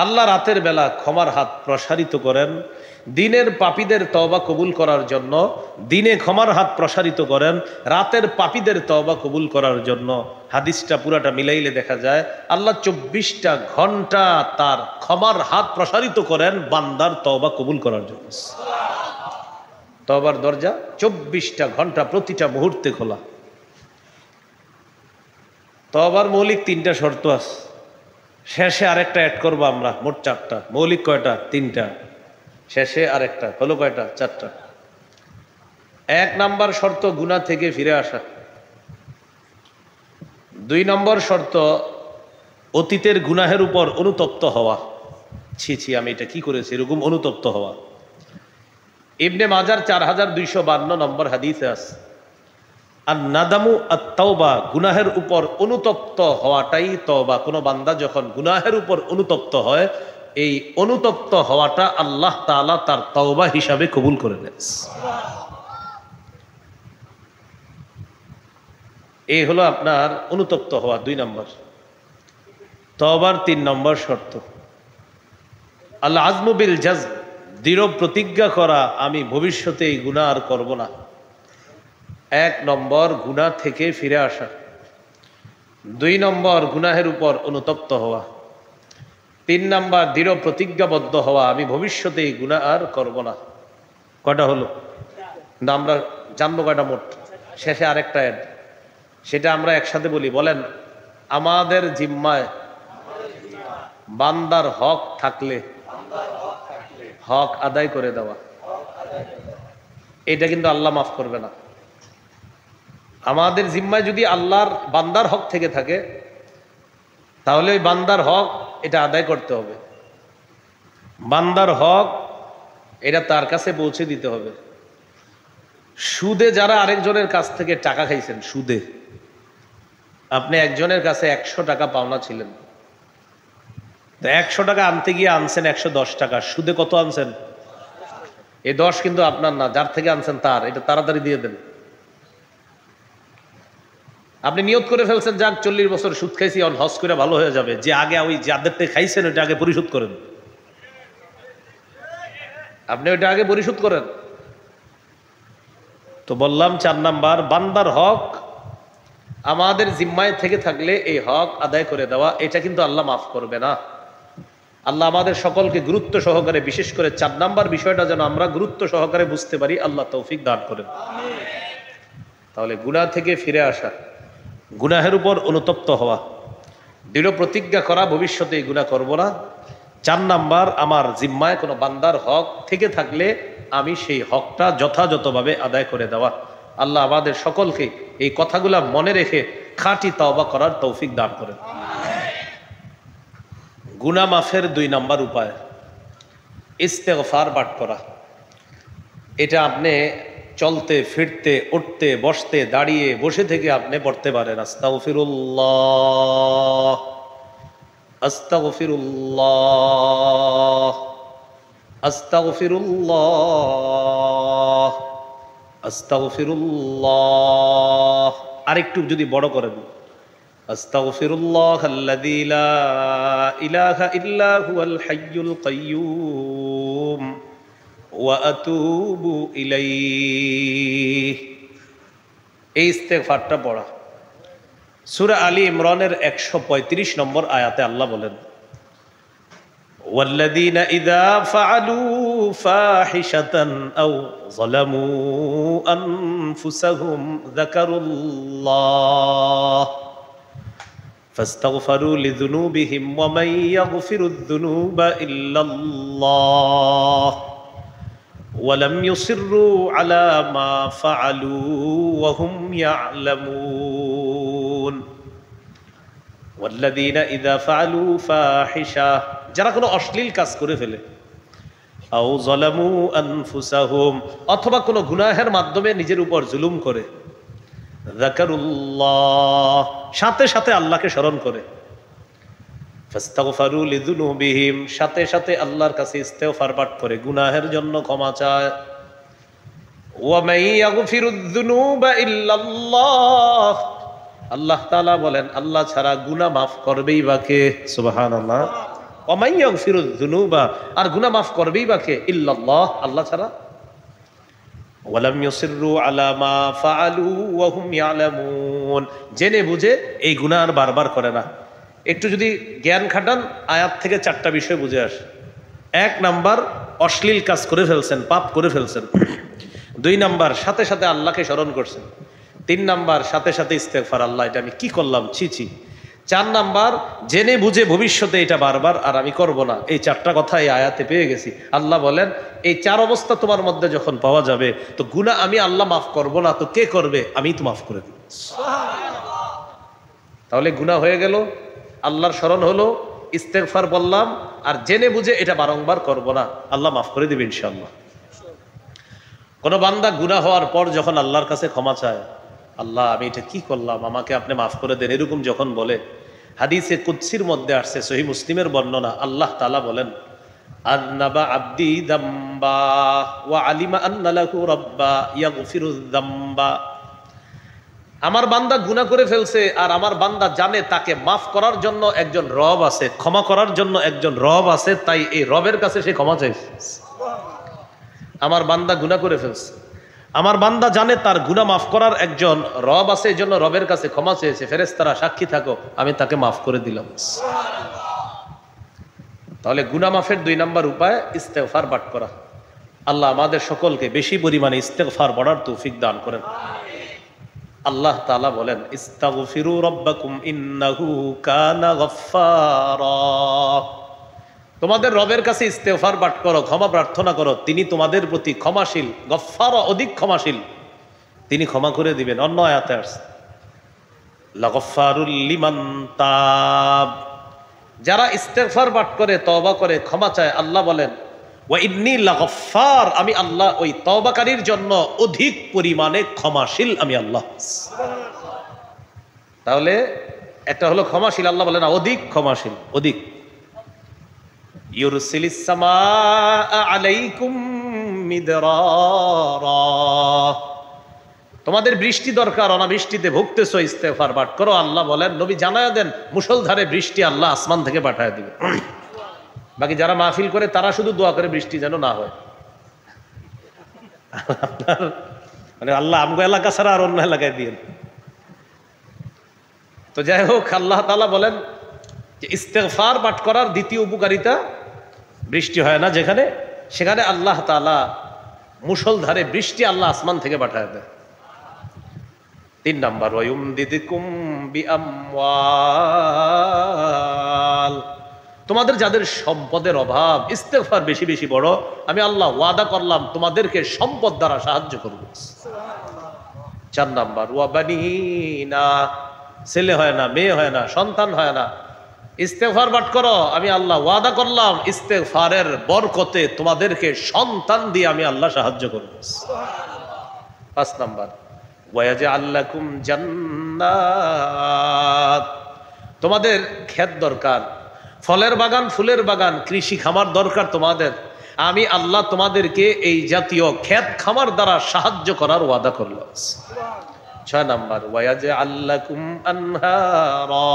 আল্লাহ রাতের বেলা ক্ষমার হাত প্রসারিত করেন, দিনের পাপীদের তওবা কবুল করার জন্য দিনে ক্ষমার হাত প্রসারিত করেন, রাতের পাপীদের তওবা কবুল করার জন্য। হাদিসটা পুরাটা মিলাইলে দেখা যায় আল্লাহ 24টা ঘন্টা তার ক্ষমার হাত প্রসারিত করেন বান্দার তওবা কবুল করার জন্য। তওবার দরজা 24টা ঘন্টা প্রতিটা মুহূর্তে খোলা। তওবার মৌলিক 3টা শর্ত আছে, শেষে আরেকটা অ্যাড করবো আমরা, মোট 4টা। মৌলিক কয়টা? 3টা, শেষে আরেকটা, হলো কয়টা? 4টা। 1 নম্বর শর্ত গুনাহ থেকে ফিরে আসা। 2 নম্বর শর্ত অতীতের গুনাহের উপর অনুতপ্ত হওয়া, ছি আমি এটা কি করেছি, এরকম অনুতপ্ত হওয়া। ইবনে মাজার 4252 নম্বর হাদিসে আছে, আর নাদামু আত-তাওবা, গুনাহের উপর অনুতপ্ত হওয়াটাই তওবা। কোনো বান্দা যখন গুনাহের উপর অনুতপ্ত হয়, এই অনুতপ্ত হওয়াটা আল্লাহ তাআলা তার তওবা হিসাবে কবুল করে নেন। এই হলো আপনার অনুতপ্ত হওয়া 2 নম্বর। তওবার 3 নম্বর শর্ত আল আজমু বিল জাজম, দৃঢ় প্রতিজ্ঞা করা আমি ভবিষ্যতে এই গুনাহ আর করব না। 1 নম্বর গুনাহ থেকে ফিরে আসা, 2 নম্বর গুনাহের উপর অনুতপ্ত হওয়া, 3 নম্বর দৃঢ় প্রতিজ্ঞাবদ্ধ হওয়া আমি ভবিষ্যতে এই গুনাহ আর করব না। কয়টা হলো? না আমরা জানবো কয়টা মোট, শেষে আরেকটা অ্যাড, সেটা আমরা একসাথে বলি। বলেন, আমাদের জিম্মায় বান্দার হক থাকলে হক আদায় করে দেওয়া। এটা কিন্তু আল্লাহ মাফ করবে না। আমাদের জিম্মায় যদি আল্লাহর বান্দার হক থেকে থাকে, তাহলে ওই বান্দার হক এটা আদায় করতে হবে। বান্দার হক এটা তার কাছে পৌঁছে দিতে হবে। সুদে যারা আরেকজনের কাছ থেকে টাকা খাইছেন, সুদে আপনি একজনের কাছে 100 টাকা পাওনা ছিলেন, 100 টাকা আনতে গিয়ে আনছেন 110 টাকা, সুদে কত আনছেন? এই 10 কিন্তু আপনার না, যার থেকে আনছেন তার। এটা তাড়াতাড়ি দিয়ে দেন। আপনি নিয়ত করে ফেলছেন, যাক 40 বছর সুদ খাইছি, অন হজ করে ভালো হয়ে যাবে, যে আগে ওই যাদের থেকে খাইছেন ওইটা আগে পরিশোধ করেন। আপনি ওইটা আগে পরিশোধ করেন। তো বললাম 4 নাম্বার, বান্দার হক আমাদের জিম্মায় থেকে থাকলে এই হক আদায় করে দেওয়া, এটা কিন্তু আল্লাহ মাফ করবে না। আল্লাহ আমাদের সকলকে গুরুত্ব সহকারে, বিশেষ করে 4 নাম্বার বিষয়টা যেন আমরা গুরুত্ব সহকারে বুঝতে পারি, আল্লাহ তৌফিক দান করেন। তাহলে গুনাহ থেকে ফিরে আসা, গুনাহের উপর অনুতপ্ত হওয়া, দৃঢ় প্রতিজ্ঞা করা ভবিষ্যতে এই গুনাহ করব না। 4 নাম্বার, আমার জিম্মায় কোনো বান্দার হক থেকে থাকলে আমি সেই হকটা যথাযথভাবে আদায় করে দেওয়া। আল্লাহ আমাদের সকলকে এই কথাগুলা মনে রেখে খাঁটি তওবা করার তৌফিক দান করেন। গুনাহ মাফের 2 নাম্বার উপায় ইস্তেগফার পাঠ করা। এটা আপনি চলতে ফিরতে, উঠতে বসতে, দাঁড়িয়ে বসে থেকে আপনি পড়তে পারেন। আস্তাগফিরুল্লাহ আস্তাগফিরুল্লাহ আস্তাগফিরুল্লাহ আস্তাগফিরুল্লাহ। আরেকটু যদি বড় করেন, আস্তাগফিরুল্লাহাল্লাযী লা ইলাহা ইল্লা হুয়াল হাইয়ুল কাইয়্যুম ওয়া আতুবু ইলাইহি। এই ইস্তেগফারটা পড়া। সূরা আলী ইমরানের 135 নম্বর আয়াতে আল্লাহ বলেন, ওয়াল্লাযীনা ইযা ফাআলু ফাহিশাতান আও যালামু আনফুসাহুম যাকারুল্লাহ ফাস্তাগফারু লিযুনুবিহিম ওয়া মান ইয়াগফিরুয যুনুবা ইল্লাল্লাহ ওয়া লাম ইউসিররু আলা মা ফাআলু ওয়া হুম ইয়ালামুন। ওয়াল্লাযীনা ইযা ফাআলু ফাহিশা, যারা কোনো অশ্লীল কাজ করে ফেলে, আও যালামু আনফুসাহুম, অথবা কোনো গুনাহের মাধ্যমে নিজের উপর জুলুম করে, যাকারুল্লাহ, সাথে সাথে আল্লাহকে স্মরণ করে, ফাস্তাগফারু লিযুনুবিহিম, সাথে সাথে আল্লাহর কাছে ইস্তেগফার পাঠ করে, গুনাহের জন্য ক্ষমা চায়। ওয়া মান ইয়াগফিরুয যুনুবা ইল্লাল্লাহ, আল্লাহ তাআলা বলেন আল্লাহ ছাড়া গুনাহ মাফ করবেই বা কে? সুবহানাল্লাহ। ওয়া মান ইয়াগফিরুয যুনুবা, আর গুনাহ মাফ করবেই বা কে? ইল্লাল্লাহ, আল্লাহ ছাড়া। ওয়ালাম ইউসিররু আলা মা ফাআলু ওয়া হুম ইয়ালামুন, জেনে বুঝে এই গুনাহ আর বারবার করে না। একটু যদি জ্ঞান খাটান, আয়াত থেকে 4টা বিষয় বুঝে আসে। 1 নাম্বার, অশ্লীল কাজ করে ফেলছেন, পাপ করে ফেলছেন। 2 নাম্বার, সাথে সাথে আল্লাহকে স্মরণ করছেন। 3 নাম্বার, সাথে সাথে ইস্তেগফার, আল্লাহ এটা আমি কি করলাম, ছি ছি। 4 নাম্বার, জেনে বুঝে ভবিষ্যতে এটা বারবার আর আমি করব না। এই 4টা কথা এই আয়াতে পেয়ে গেছি। আল্লাহ বলেন এই 4 অবস্থা তোমার মধ্যে যখন পাওয়া যাবে, তো গুনাহ আমি আল্লাহ মাফ করব না, তো কে করবে? আমি তো মাফ করে দেব। তাহলে গুনাহ হয়ে গেল, আল্লাহর স্মরণ হলো, ইস্তেগফার বললাম, আর জেনে বুঝে এটা বারংবার করব না, আল্লাহ মাফ করে দিবে ইনশাআল্লাহ। কোন বান্দা গুনাহ হওয়ার পর যখন আল্লাহর কাছে ক্ষমা চায়, আল্লাহ আমি এটা কি করলাম, আমাকে আপনি মাফ করে দেন, এরকম যখন বলে, হাদিসে কুদসির মধ্যে আসছে, সহিহ মুসলিমের বর্ণনা, আল্লাহ তাআলা বলেন আযনাবা আবদি যামবা ওয়া আলিমা আন্না লাহু রাব্বা ইয়াগফিরুয যামবা। আমার বান্দা গুনাহ করে ফেলছে, আর আমার বান্দা জানে তাকে মাফ করার জন্য একজন রব আছে, ক্ষমা করার জন্য একজন রব আছে, তাই এই রবের কাছে সে ক্ষমা চাইছে। আমার বান্দা গুনাহ করে ফেলছে, আমার বান্দা জানে তার গুনাহ মাফ করার একজন রব আছে, এই জন্য রবের কাছে ক্ষমা চেয়েছে। ফেরেশতারা সাক্ষী থাকো, আমি তাকে মাফ করে দিলাম। তাহলে গুনাহ মাফের 2 নাম্বার উপায় ইস্তেগফার পাঠ করা। আল্লাহ আমাদের সকলকে বেশি পরিমাণে ইস্তেগফার পড়ার তৌফিক দান করেন। আল্লাহ তাআলা বলেন ইস্তাগফিরু রাব্বাকুম ইন্নাহু কানা গফফারা, তোমাদের রবের কাছে ইস্তেগফার পাঠ করো, ক্ষমা প্রার্থনা করো, তিনি তোমাদের প্রতি ক্ষমাশীল, গফফারা অধিক ক্ষমাশীল, তিনি ক্ষমা করে দিবেন। অন্য আয়াতে আসছে লাগফারুল লিমান তাব, যারা ইস্তেগফার পাঠ করে, তওবা করে, ক্ষমা চায়, আল্লাহ বলেন ওয়া ইন্নী লাগফার, আমি আল্লাহ ওই তওবাকারীর জন্য অধিক পরিমাণে ক্ষমাশীল, আমি আল্লাহ। তাহলে একটা হলো ক্ষমাশীল, আল্লাহ বলেন অধিক ক্ষমাশীল, অধিক। ইউরসিলিস সামাআ আলাইকুম মিদরারা, তোমাদের বৃষ্টি দরকার, অনাবৃষ্টিতে ভুগতেছো, ইস্তেগফার পাঠ করো। আল্লাহ বলেন, নবী জানায়া দেন মুষলধারে বৃষ্টি আল্লাহ আসমান থেকে পাঠায় দিবে। বাকি যারা মাহফিল করে তারা শুধু দোয়া করে বৃষ্টি যেন না হয়। মানে আল্লাহ আমগো এলাকা ছাড়া আর অন্য এলাকায় দিয়ে। তো যাই হোক, আল্লাহ তাআলা বলেন যে ইস্তেগফার পাঠ করার দ্বিতীয় উপকারিতা, বৃষ্টি হয় না যেখানে, সেখানে আল্লাহ তাআলা মুষলধারে বৃষ্টি আল্লাহ আসমান থেকে পাঠায় দেয়। 3 নাম্বার, ওয়ায়ুমদিদকুম বিআমওয়াল, তোমাদের যাদের সম্পদের অভাব, ইস্তেগফার বেশি বেশি পড়ো, আমি আল্লাহ ওয়াদা করলাম তোমাদেরকে সম্পদ দ্বারা সাহায্য করব। 4 নাম্বার, ওয়া বানিনা, ছেলে হয় না, মেয়ে হয় না, সন্তান হয় না, ইস্তেগফার পাঠ করো, আমি আল্লাহ ওয়াদা করলাম ইস্তেগফারের বরকতে তোমাদেরকে সন্তান দিয়ে আমি আল্লাহ সাহায্য করব। 5 নাম্বার, ওয়ায়াজআল লাকুম জান্নাত, তোমাদের ক্ষেত দরকার, ফলের বাগান, ফুলের বাগান, কৃষি খামার দরকার তোমাদের, আমি আল্লাহ তোমাদেরকে এই জাতীয় ক্ষেত খামার দ্বারা সাহায্য করার ওয়াদা করলাম। 6 নাম্বার, ওয়ায়াজআল লাকুম আনহারা,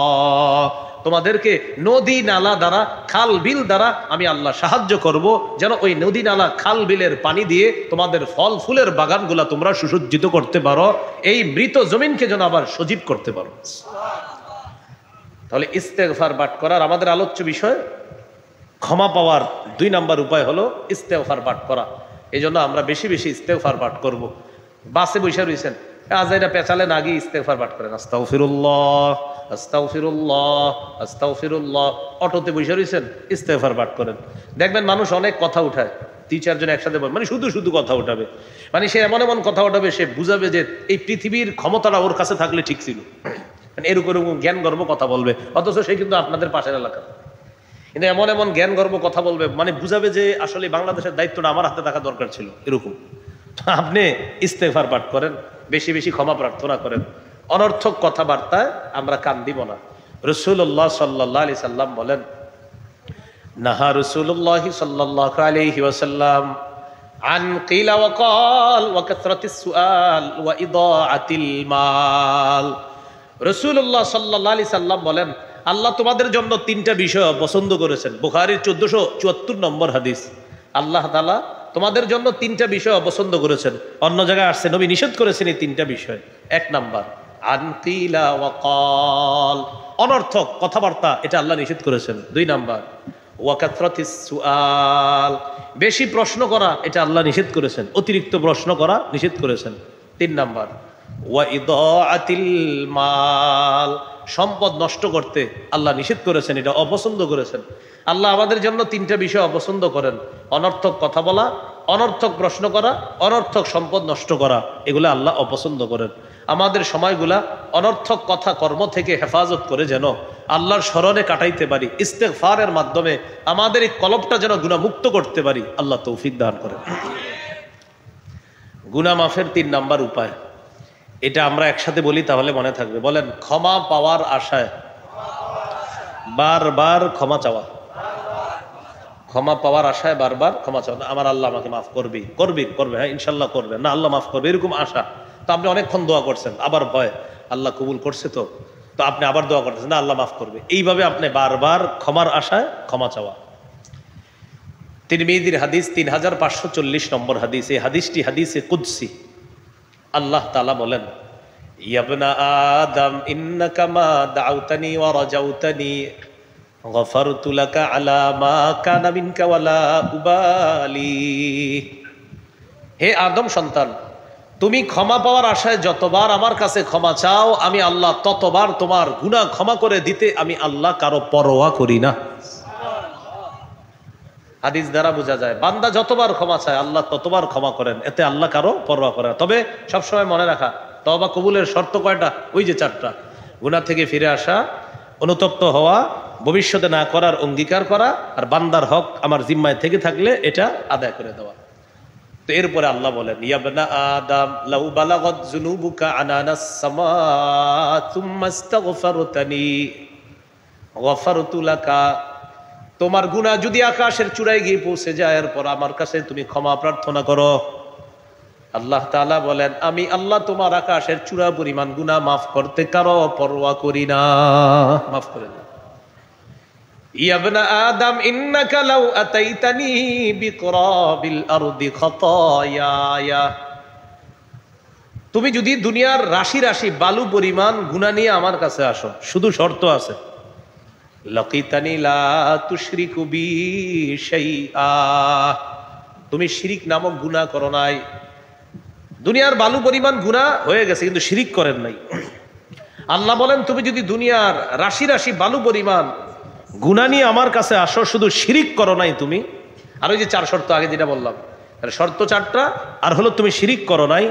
তোমাদেরকে নদী নালা দ্বারা, খাল বিল দ্বারা আমি আল্লাহ সাহায্য করব, যেন ওই নদী নালা খাল বিলের পানি দিয়ে তোমাদের ফল ফুলের বাগানগুলা তোমরা সুসজ্জিত করতে পারো, এই মৃত জমিনকে যেন আবার সজীব করতে পারো। তাহলে ইস্তেগফার পাঠ করার আমাদের আলোচ্য বিষয়, ক্ষমা পাওয়ার 2 নাম্বার উপায় হলো ইস্তেগফার পাঠ করা। এই জন্য আমরা বেশি বেশি ইস্তেগফার পাঠ করব। বাসে বসে রয়েছেন, আজাইরা পেঁচালেন, আগে ইস্তেগফার পাঠ করেন, আস্তাগফিরুল্লাহ আস্তাগফিরুল্লাহ আস্তাগফিরুল্লাহ। অটোতে বসে রয়েছেন, ইস্তেগফার পাঠ করেন। দেখবেন মানুষ অনেক কথা উঠায়, 3-4 জন একসাথে বল, মানে শুধু শুধু কথা উঠাবে, মানে সে এমন এমন কথা উঠাবে, সে বুঝাবে যে এই পৃথিবীর ক্ষমতাটা ওর কাছে থাকলে ঠিক ছিল, মানে এরকম এরকম জ্ঞান গর্ব কথা বলবে, অথচ সে কিন্তু আপনাদের পাশের এলাকা। কিন্তু এমন এমন জ্ঞান গর্ব কথা বলবে, মানে বুঝাবে যে আসলে বাংলাদেশের দায়িত্বটা আমার হাতে থাকা দরকার ছিল, এরকম। আপনি ইস্তেগফার পাঠ করেন, বেশি বেশি ক্ষমা প্রার্থনা করেন, অনর্থক কথাবার্তায় আমরা কান দিব না। রাসূলুল্লাহ সাল্লাল্লাহু আলাইহি সাল্লাম বলেন, নাহা রাসূলুল্লাহ সাল্লাল্লাহু আলাইহি ওয়াসাল্লাম আন কিলা ওয়া ক্বাল ওয়া কাসরাতিস সুআল ওয়া ইদাআতিল মাল। রাসূলুল্লাহ সাল্লাল্লাহু আলাইহি সাল্লাম বলেন, আল্লাহ তোমাদের জন্য তিনটা বিষয় পছন্দ করেছেন। বুখারীর 1474 নম্বর হাদিস। আল্লাহ তাআলা তোমাদের জন্য তিনটা বিষয় অপছন্দ করেছেন। অন্য জায়গায় আসছে নবী নিষেধ করেছেন এই তিনটা বিষয়। এক নাম্বার আনকিলা ওয়াকাল, অনর্থক কথাবার্তা, এটা আল্লাহ নিষেধ করেছেন। দুই নাম্বার ওয়াকাথরাতিস সুআল, বেশি প্রশ্ন করা, এটা আল্লাহ নিষেধ করেছেন। অতিরিক্ত প্রশ্ন করা নিষেধ করেছেন। তিন নাম্বার ওয়াইদাআতিল মাল, সম্পদ নষ্ট করতে আল্লাহ নিষেধ করেছেন, এটা অপছন্দ করেছেন। আল্লাহ আমাদের জন্য তিনটা বিষয় অপছন্দ করেন: অনর্থক কথা বলা, অনর্থক প্রশ্ন করা, অনর্থক সম্পদ নষ্ট করা। এগুলো আল্লাহ অপছন্দ করেন। আমাদের সময়গুলা অনর্থক কথা কর্ম থেকে হেফাজত করে যেন আল্লাহর স্মরণে কাটাইতে পারি, ইস্তেগফারের মাধ্যমে আমাদের এই কলবটা যেন গুনাহমুক্ত করতে পারি, আল্লাহ তৌফিক দান করেন। গুনাহ মাফের 3 নাম্বার উপায়, এটা আমরা একসাথে বলি তাহলে মনে থাকবে। বলেন, ক্ষমা পাওয়ার আশায় বারবার ক্ষমা চাওয়া। ক্ষমা পাওয়ার আশায় বারবার ক্ষমা চাওয়া। আমার আল্লাহ আমাকে মাফ করবে, হ্যাঁ ইনশাল্লাহ করবে, না আল্লাহ মাফ করবে, এরকম আশা। তো আপনি অনেকক্ষণ দোয়া করছেন, আবার ভয় আল্লাহ কবুল করছে, তো আপনি আবার দোয়া করতেছেন, না আল্লাহ মাফ করবে। এইভাবে আপনি বারবার ক্ষমার আশায় ক্ষমা চাওয়া। তিরমিজির হাদিস 3540 নম্বর হাদিস। এই হাদিসটি হাদিসে কুদসি। আল্লাহ তাআলা বলেন, ইয়াবনা আদম ইন্নাকা মা দাউতানি ওয়া রাজাউতানি গফারতু লাকা আলা মা কানা মিনকা ওয়ালা উবালি। হে আদম সন্তান, তুমি ক্ষমা পাওয়ার আশায় যতবার আমার কাছে ক্ষমা চাও, আমি আল্লাহ ততবার তোমার গুনাহ ক্ষমা করে দিতে আমি আল্লাহ কারো পরোয়া করি না। হাদিস দ্বারা বোঝা যায় বান্দা যতবার ক্ষমা চায় আল্লাহ ততবার ক্ষমা করেন, এতে আল্লাহ কারো পরোয়া করে না। তবে সবসময় মনে রাখা, তওবা কবুলের শর্ত কয়টা? ওই যে 4টা। গুনাহ থেকে ফিরে আসা, অনুতপ্ত হওয়া, ভবিষ্যতে না করার অঙ্গীকার করা, আর বান্দার হক আমার জিম্মায় থেকে থাকলে এটা আদায় করে দেওয়া। তো এরপরে আল্লাহ বলেন, ইয়াবনা আদম লাউ বালাগাত যুনুবুকা আনানাস সামা সুম্মা ইস্তাগফারতানি গফারতু লাকা। তোমার গুনাহ যদি আকাশের চূড়ায় গিয়ে পৌঁছে যায়, এরপর আমার কাছে তুমি ক্ষমা প্রার্থনা করো, আল্লাহ তাআলা বলেন আমি আল্লাহ তোমার আকাশের চূড়া পরিমাণ গুনাহ মাফ করতে কারো পরোয়া করি না, মাফ করে দাও। ইয়াবনা আদম ইন্নাকা লাউ আতাইতানি বিকরাবিল আরদি খাতায়া। তুমি যদি দুনিয়ার রাশি রাশি বালু পরিমাণ গুনাহ নিয়ে আমার কাছে আসো, শুধু শর্ত আছে, লাকিতানি লা তুশরিকু বি শাইআ। তুমি শিরিক নামক গুনাহ করো নাই। দুনিয়ার বালু পরিমাণ গুনাহ হয়ে গেছে কিন্তু শিরিক করেন নাই। আল্লাহ বলেন তুমি যদি দুনিয়ার রাশি রাশি বালু পরিমাণ গুনাহ নিয়ে আমার কাছে আসো, শুধু শিরিক করো নাই তুমি। আর ওই যে 4 শর্ত আগে যেটা বললাম, শর্ত 4টা, আর হলো তুমি শিরিক করো নাই,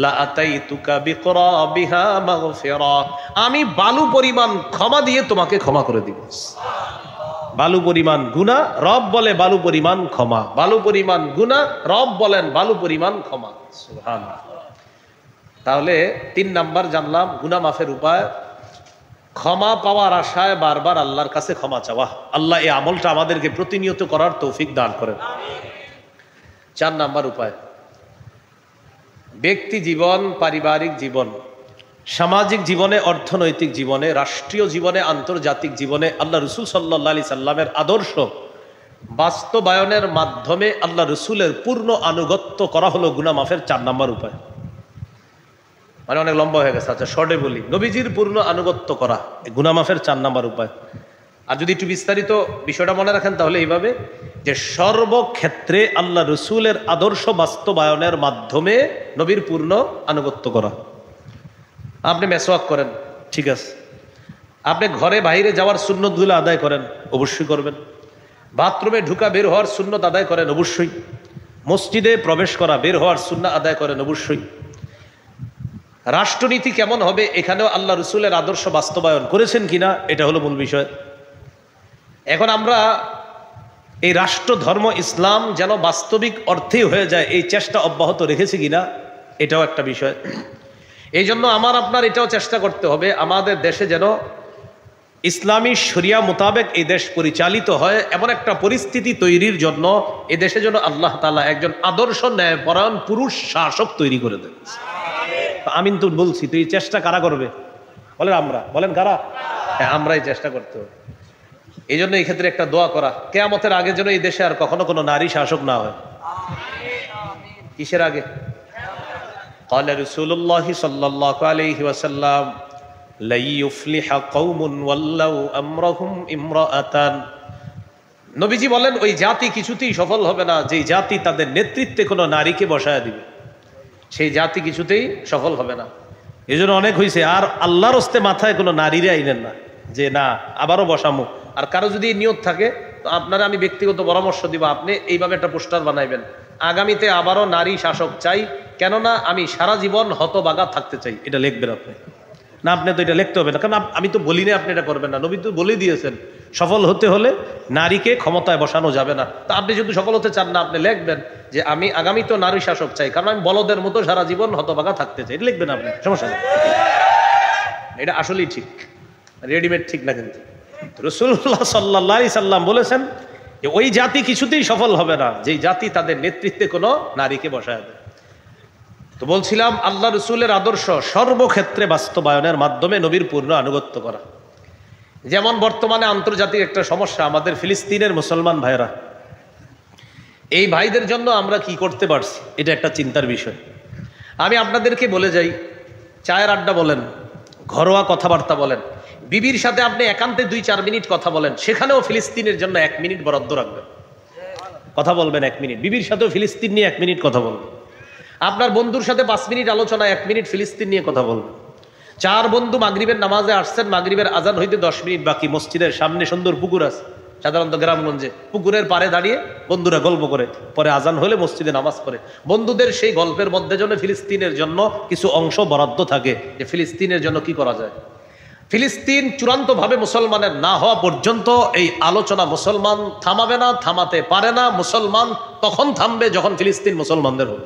লা আতাইতুকা বিকরাবিহা মাগফিরা। আমি বালু পরিমাণ ক্ষমা দিয়ে তোমাকে ক্ষমা করে দিব। বালু পরিমাণ গুনাহ, রব বলে বালু পরিমাণ ক্ষমা। বালু পরিমাণ গুনাহ, রব বলেন বালু পরিমাণ ক্ষমা। সুবহানাল্লাহ। তাহলে 3 নাম্বার জানলাম গুনাহ মাফের উপায়, ক্ষমা পাওয়ার আশায় বারবার আল্লাহর কাছে ক্ষমা চাওয়া। আল্লাহ এই আমলটা আমাদেরকে প্রতিনিয়ত করার তৌফিক দান করেন। 4 নাম্বার উপায়, ব্যক্তি জীবন, পারিবারিক জীবন, সামাজিক জীবনে, অর্থনৈতিক জীবনে, রাষ্ট্রীয় জীবনে, আন্তর্জাতিক জীবনে আল্লাহ রসুল সাল্লাল্লাহু আলাইহি সাল্লামের আদর্শ বাস্তবায়নের মাধ্যমে আল্লাহ রসুলের পূর্ণ আনুগত্য করা হলো গুনাহ মাফের 4 নাম্বার উপায়। মানে অনেক লম্বা হয়ে গেছে, আচ্ছা শর্টে বলি। নবীজির পূর্ণ আনুগত্য করা গুনাহ মাফের 4 নাম্বার উপায়। আর যদি একটু বিস্তারিত বিষয়টা মনে রাখেন তাহলে এইভাবে, যে সর্বক্ষেত্রে আল্লাহ রসুলের আদর্শ বাস্তবায়নের মাধ্যমে নবীর পূর্ণ আনুগত্য করা। আপনি মেসওয়াক করেন, ঠিক আছে, আপনি ঘরে বাইরে যাওয়ার সুন্নতগুলো আদায় করেন, অবশ্যই করবেন। বাথরুমে ঢুকা বের হওয়ার সুন্নত আদায় করেন, অবশ্যই। মসজিদে প্রবেশ করা, বের হওয়ার সুন্নাহ আদায় করেন, অবশ্যই। রাষ্ট্রনীতি কেমন হবে এখানেও আল্লাহ রসুলের আদর্শ বাস্তবায়ন করেছেন কিনা, এটা হলো মূল বিষয়। এখন আমরা এই রাষ্ট্র ধর্ম ইসলাম যেন বাস্তবিক অর্থেই হয়ে যায়, এই চেষ্টা অব্যাহত রেখেছি কিনা, এটাও একটা বিষয়। এই জন্য আমার আপনার এটাও চেষ্টা করতে হবে আমাদের দেশে যেন ইসলামী শরিয়া মোতাবেক এই দেশ পরিচালিত হয়, এমন একটা পরিস্থিতি তৈরির জন্য এ দেশে যেন আল্লাহ তাআলা একজন আদর্শ ন্যায়পরায়ণ পুরুষ শাসক তৈরি করে দেন। আমিন তো বলছি, তো এই চেষ্টা কারা করবে? বলেন আমরা, বলেন কারা? হ্যাঁ, আমরাই চেষ্টা করতে হবে। এই জন্য এই ক্ষেত্রে একটা দোয়া করা, কিয়ামতের আগে যেন এই দেশে আর কখনো কোনো নারী শাসক না হয়। কিসের আগে? قال رسول الله صلى الله عليه وسلم لا يفلح قوم ولوا امرهم امرأة। নবীজি বলেন ওই জাতি কিছুতেই সফল হবে না যে জাতি তাদের নেতৃত্বে কোনো নারীকে বসায় দিবে, সেই জাতি কিছুতেই সফল হবে না। এই জন্য অনেক হয়েছে, আর আল্লাহর হস্তে মাথায় কোনো নারীরা আইনেন না যে না আবারও বসামো। আর কারো যদি নিয়ত থাকে তো আপনারা আমি ব্যক্তিগত পরামর্শ দিব, আপনি এইভাবে একটা পোস্টার বানাইবেন, আগামীতে আবারও নারী শাসক চাই, কেননা আমি সারা জীবন হতবাগা থাকতে চাই, এটা লিখবেন আপনি। না, আপনি তো এটা লিখতে হবে না, কারণ আমি তো বলি না আপনি এটা করবেন না, নবী তো বলেই দিয়েছেন সফল হতে হলে নারীকে ক্ষমতায় বসানো যাবে না। তা আপনি যদি সফল হতে চান না, আপনি লিখবেন যে আমি আগামী তো নারী শাসক চাই, কারণ আমি বলদের মতো সারা জীবন হতবাগা থাকতে চাই, এটা লিখবেন আপনি, সমস্যা নেই। এটা আসলেই ঠিক, রেডিমেড ঠিক না। কিন্তু রাসূলুল্লাহ সাল্লাল্লাহু আলাইহি সাল্লাম বলেছেন যে ওই জাতি কিছুতেই সফল হবে না যেই জাতি তাদের নেতৃত্বে কোনো নারীকে বসায় দেয়। তো বলছিলাম আল্লাহ রসুলের আদর্শ সর্বক্ষেত্রে বাস্তবায়নের মাধ্যমে নবীর পূর্ণ আনুগত্য করা। যেমন বর্তমানে আন্তর্জাতিক একটা সমস্যা, আমাদের ফিলিস্তিনের মুসলমান ভাইরা, এই ভাইদের জন্য আমরা কি করতে পারছি এটা একটা চিন্তার বিষয়। আমি আপনাদেরকে বলে যাই, চায়ের আড্ডা বলেন, ঘরোয়া কথাবার্তা বলেন, বিবির সাথে আপনি একান্তে 2-4 মিনিট কথা বলেন, সেখানেও ফিলিস্তিনের জন্য 1 মিনিট বরাদ্দ রাখবেন, কথা বলবেন 1 মিনিট, বিবির সাথেও ফিলিস্তিন নিয়ে 1 মিনিট কথা বলবেন। আপনার বন্ধুর সাথে 5 মিনিট আলোচনা, 1 মিনিট ফিলিস্তিন নিয়ে কথা বলবেন। 4 বন্ধু মাগরিবের নামাজে আসছেন, মাগরিবের আজান হইতে 10 মিনিট বাকি, মসজিদের সামনে সুন্দর পুকুর আছে, সাধারণত গ্রামগঞ্জে পুকুরের পাড়ে দাঁড়িয়ে বন্ধুরা গল্প করে, পরে আজান হলে মসজিদে নামাজ পড়ে। বন্ধুদের সেই গল্পের মধ্যে জন্য ফিলিস্তিনের জন্য কিছু অংশ বরাদ্দ থাকে যে ফিলিস্তিনের জন্য কি করা যায়। ফিলিস্তিন চূড়ান্তভাবে মুসলমানের না হওয়া পর্যন্ত এই আলোচনা মুসলমান থামাবে না, থামাতে পারে না। মুসলমান তখন থামবে যখন ফিলিস্তিন মুসলমানদের হবে,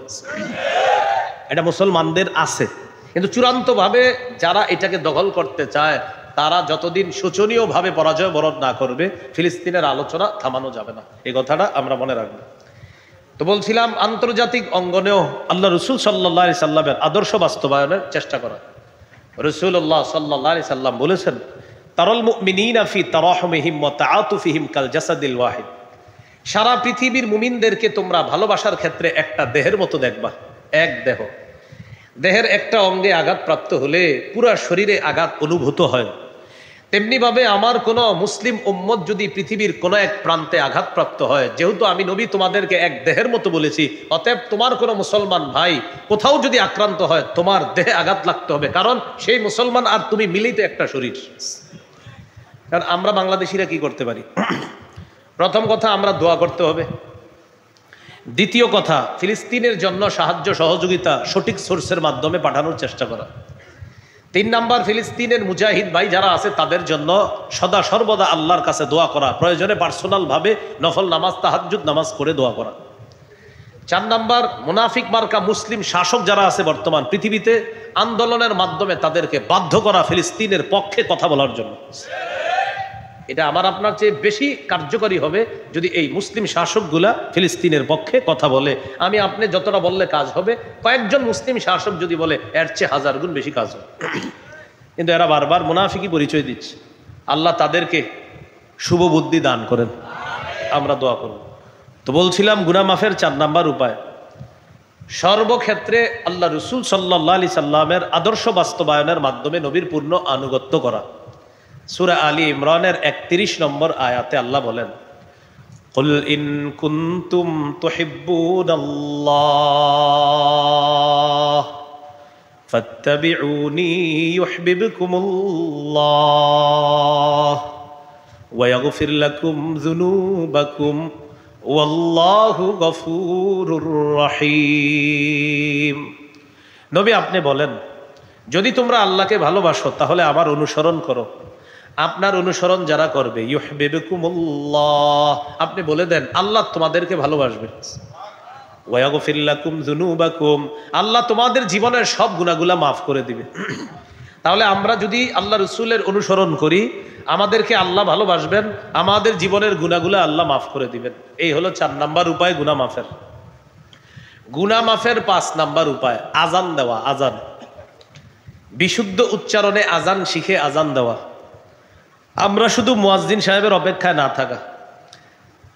এটা মুসলমানদের আছে। কিন্তু চূড়ান্তভাবে যারা এটাকে দখল করতে চায় তারা যতদিন শোচনীয়ভাবে পরাজয় বরণ না করবে, ফিলিস্তিনের আলোচনা থামানো যাবে না, এই কথাটা আমরা মনে রাখবো। তো বলছিলাম আন্তর্জাতিক অঙ্গনেও আল্লাহ রসুল সাল্লাল্লাহু আলাইহি সাল্লামের আদর্শ বাস্তবায়নের চেষ্টা করা। রাসূলুল্লাহ সাল্লাল্লাহু আলাইহি সাল্লাম বলেছেন, তারাল মুমিনিনা ফি তারাহুমিহিম ওয়া তাআতুফিহিম কাল জাসাদিল ওয়াহিদ। সারা পৃথিবীর মুমিনদেরকে তোমরা ভালোবাসার ক্ষেত্রে একটা দেহের মতো দেখবা, এক দেহ। দেহের একটা অঙ্গে আঘাতপ্রাপ্ত হলে পুরা শরীরে আঘাত অনুভূত হয়। তেমনিভাবে আমার কোনো মুসলিম উম্মত যদি পৃথিবীর কোনো এক প্রান্তে আঘাতপ্রাপ্ত হয়, যেহেতু আমি নবী তোমাদেরকে এক দেহের মতো বলেছি, অতএব তোমার কোনো মুসলমান ভাই কোথাও যদি আক্রান্ত হয় তোমার দেহে আঘাত লাগতে হবে, কারণ সেই মুসলমান আর তুমি মিলিত একটা শরীর। কারণ আমরা বাংলাদেশিরা কি করতে পারি? প্রথম কথা, আমরা দোয়া করতে হবে। দ্বিতীয় কথা, ফিলিস্তিনের জন্য সাহায্য সহযোগিতা সঠিক সোর্সের মাধ্যমে পাঠানোর চেষ্টা করা। 3 নাম্বার, ফিলিস্তিনের মুজাহিদ ভাই যারা আছে তাদের জন্য সদা সর্বদা আল্লাহর কাছে দোয়া করা, প্রয়োজনে পার্সোনাল ভাবে নফল নামাজ, তাহাজ্জুদ নামাজ করে দোয়া করা। 4 নাম্বার, মুনাফিক মার্কা মুসলিম শাসক যারা আছে বর্তমান পৃথিবীতে, আন্দোলনের মাধ্যমে তাদেরকে বাধ্য করা ফিলিস্তিনের পক্ষে কথা বলার জন্য। এটা আমার আপনার চেয়ে বেশি কার্যকরী হবে যদি এই মুসলিম শাসকগুলা ফিলিস্তিনের পক্ষে কথা বলে। আমি আপনি যতটা বললে কাজ হবে, কয়েকজন মুসলিম শাসক যদি বলে এর চেয়ে 1000 গুণ বেশি কাজ হবে। কিন্তু এরা বারবার মুনাফিকি পরিচয় দিচ্ছে। আল্লাহ তাদেরকে শুভ বুদ্ধি দান করেন, আমরা দোয়া করব। তো বলছিলাম গুনাহ মাফের 4 নাম্বার উপায়, সর্বক্ষেত্রে আল্লাহ রসুল সাল্লাল্লাহু আলাইহি সাল্লামের আদর্শ বাস্তবায়নের মাধ্যমে নবীর পূর্ণ আনুগত্য করা। সূরা আলী ইমরানের 31 নম্বর আয়াতে আল্লাহ বলেন, কুল ইন কুনতুম তুহিব্বুনাল্লাহ ফাত্তাবিউনি ইউহিব্বুকুমুল্লাহ ওয়া ইয়াগফির লাকুম যুনুবাকুম ওয়াল্লাহু গফুরুর রহিম। নবী আপনি বলেন, যদি তোমরা আল্লাহকে ভালোবাসো তাহলে আমার অনুসরণ করো, আপনার অনুসরণ যারা করবে ইউহিব্বুকুমুল্লাহ, আপনি বলে দেন আল্লাহ তোমাদেরকে ভালোবাসবে। ওয়া ইয়াগফির লাকুম যুনুবাকুম, আল্লাহ তোমাদের জীবনের সব গুনাহগুলা মাফ করে দিবে। তাহলে আমরা যদি আল্লাহ রসুলের অনুসরণ করি, আমাদেরকে আল্লাহ ভালোবাসবেন, আমাদের জীবনের গুনাহগুলা আল্লাহ মাফ করে দিবেন। এই হলো 4 নাম্বার উপায় গুনাহ মাফের। গুনাহ মাফের 5 নাম্বার উপায় আজান দেওয়া। আজান, বিশুদ্ধ উচ্চারণে আজান শিখে আজান দেওয়া। আমরা শুধু মুয়াজ্জিন সাহেবের অপেক্ষায় না থাকা,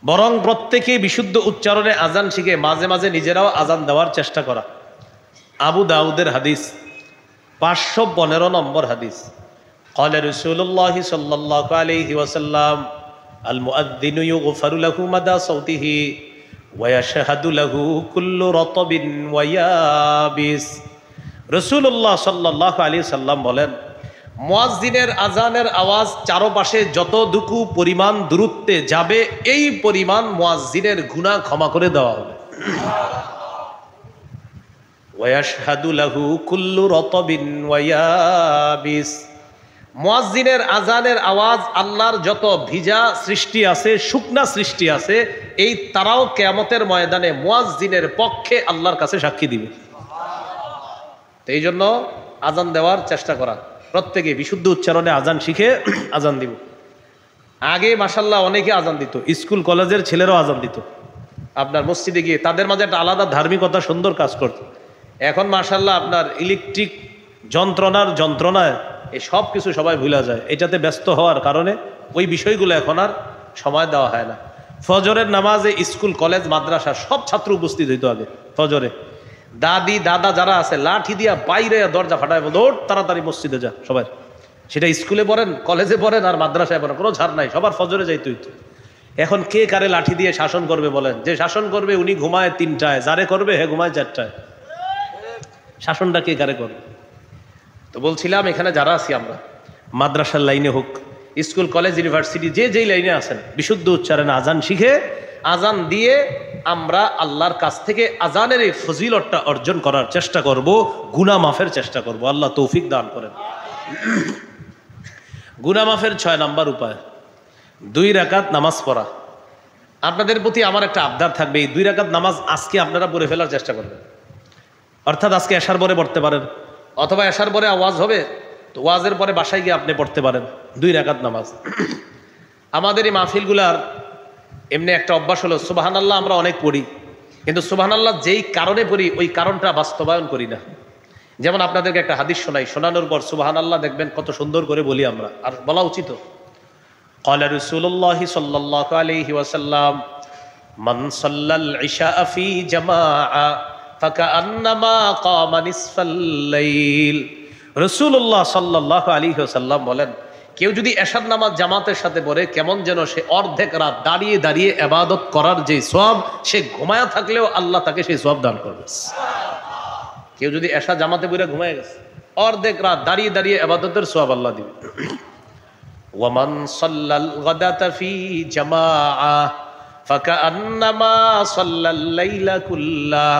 বরং প্রত্যেকেই বিশুদ্ধ উচ্চারণে আজান শিখে মাঝে মাঝে নিজেরাও আজান দেওয়ার চেষ্টা করা। আবু দাউদের হাদিস, 515 নম্বর হাদিস। قال رسول الله صلى الله عليه وسلم المؤذن يغفر له مدى صوته ويشهد له كل رطب ويابس। রাসূলুল্লাহ সাল্লাল্লাহু আলাইহি সাল্লাম বলেন, মুয়াজ্জিনের আজানের আওয়াজ চারপাশে যতটুকু পরিমাণ দূরত্বে যাবে এই পরিমাণ মুয়াজ্জিনের গুনাহ ক্ষমা করে দেওয়া হবে। ওয়ায়াশহাদু লাহু কুল্লু রাতাবিন ওয়ায়াবিস। মুয়াজ্জিনের আজানের আওয়াজ আল্লাহর যত ভিজা সৃষ্টি আছে, শুকনা সৃষ্টি আছে, এই তারাও কিয়ামতের ময়দানে মুয়াজ্জিনের পক্ষে আল্লাহর কাছে সাক্ষী দিবে। এই জন্য আজান দেওয়ার চেষ্টা করা, প্রত্যেকে বিশুদ্ধ উচ্চারণে আজান শিখে আজান দিব। আগে মাশাআল্লাহ অনেকে আজান দিত, স্কুল কলেজের ছেলেরাও আজান দিত, আপনার মসজিদে গিয়ে তাদের মাঝে একটা আলাদা ধার্মিকতা সুন্দর কাজ করত। এখন মাশাআল্লাহ আপনার ইলেকট্রিক যন্ত্রণায় এই সব কিছু সবাই ভুলা যায়। এটাতে ব্যস্ত হওয়ার কারণে ওই বিষয়গুলো এখন আর সময় দেওয়া হয় না। ফজরের নামাজে স্কুল কলেজ মাদ্রাসা সব ছাত্র উপস্থিত হইতো আগে ফজরে। দাদি দাদা যারা আছে লাঠি দিয়া বাইরে দরজা ফাটায় দৌড় তাড়াতাড়ি মসজিদে যা সবাই, সেটা স্কুলে পড়েন, কলেজে পড়েন আর মাদ্রাসায় পড়েন, কোনো ছাড় নাই, সবার ফজরে যাইতে হইতো। এখন কে কারে লাঠি দিয়ে শাসন করবে বলেন? যে শাসন করবে উনি ঘুমায় 3টায়, যারে করবে হে ঘুমায় 4টায়। শাসনটা কে কারে করবে? তো বলছিলাম এখানে যারা আছি আমরা, মাদ্রাসার লাইনে হোক, স্কুল কলেজ ইউনিভার্সিটি যে যেই লাইনে আছেন, বিশুদ্ধ উচ্চারণে আজান শিখে আজান দিয়ে আমরা আল্লাহর কাছ থেকে আজানের এই ফজিলতটা অর্জন করার চেষ্টা করব, গুনাহ মাফের চেষ্টা করব। আল্লাহ তৌফিক দান করেন। গুনাহ মাফের 6 নাম্বার উপায় 2 রাকাত নামাজ পড়া। আপনাদের প্রতি আমার একটা আবদার থাকবে, এই 2 রাকাত নামাজ আজকে আপনারা পড়ে ফেলার চেষ্টা করবেন। অর্থাৎ আজকে এশার পরে পড়তে পারেন, অথবা এশার পরে ওয়াজ হবে তো ওয়াজের পরে বাসায় গিয়ে আপনি পড়তে পারেন 2 রাকাত নামাজ। আমাদের এই মাহফিলগুলার এমনি একটা অভ্যাস হলো, সুবহানাল্লাহ আমরা অনেক পড়ি, কিন্তু সুবহানাল্লাহ যেই কারণে পড়ি ওই কারণটা বাস্তবায়ন করি না। যেমন আপনাদেরকে একটা হাদিস শোনাই, শোনানোর পর সুবহানাল্লাহ দেখবেন কত সুন্দর করে বলি আমরা, আর বলা উচিত। قال رسول الله صلى الله عليه وسلم من صلى العشاء في جماعة فكأنما قام نصف الليل। রাসূলুল্লাহ সাল্লাল্লাহু আলাইহি ওয়াসাল্লাম বলেন, কেউ যদি এশার নামাজ জামাতের সাথে পড়ে কেমন যেন সে অর্ধেক রাত দাঁড়িয়ে দাঁড়িয়ে ইবাদত করার যে সওয়াব, সে ঘুমায়া থাকলেও আল্লাহ তাকে সেই সওয়াব দান করবে। কেউ যদি এশা জামাতে পড়ে ঘুমায় গেছে, অর্ধেক রাত দাঁড়িয়ে দাঁড়িয়ে ইবাদতের সওয়াব আল্লাহ দিবে। ওয়ামান সাল্লাল গাদাতা ফি জামাআ ফাকান্নামা সাল্লাল লাইলা কুল্লাহ।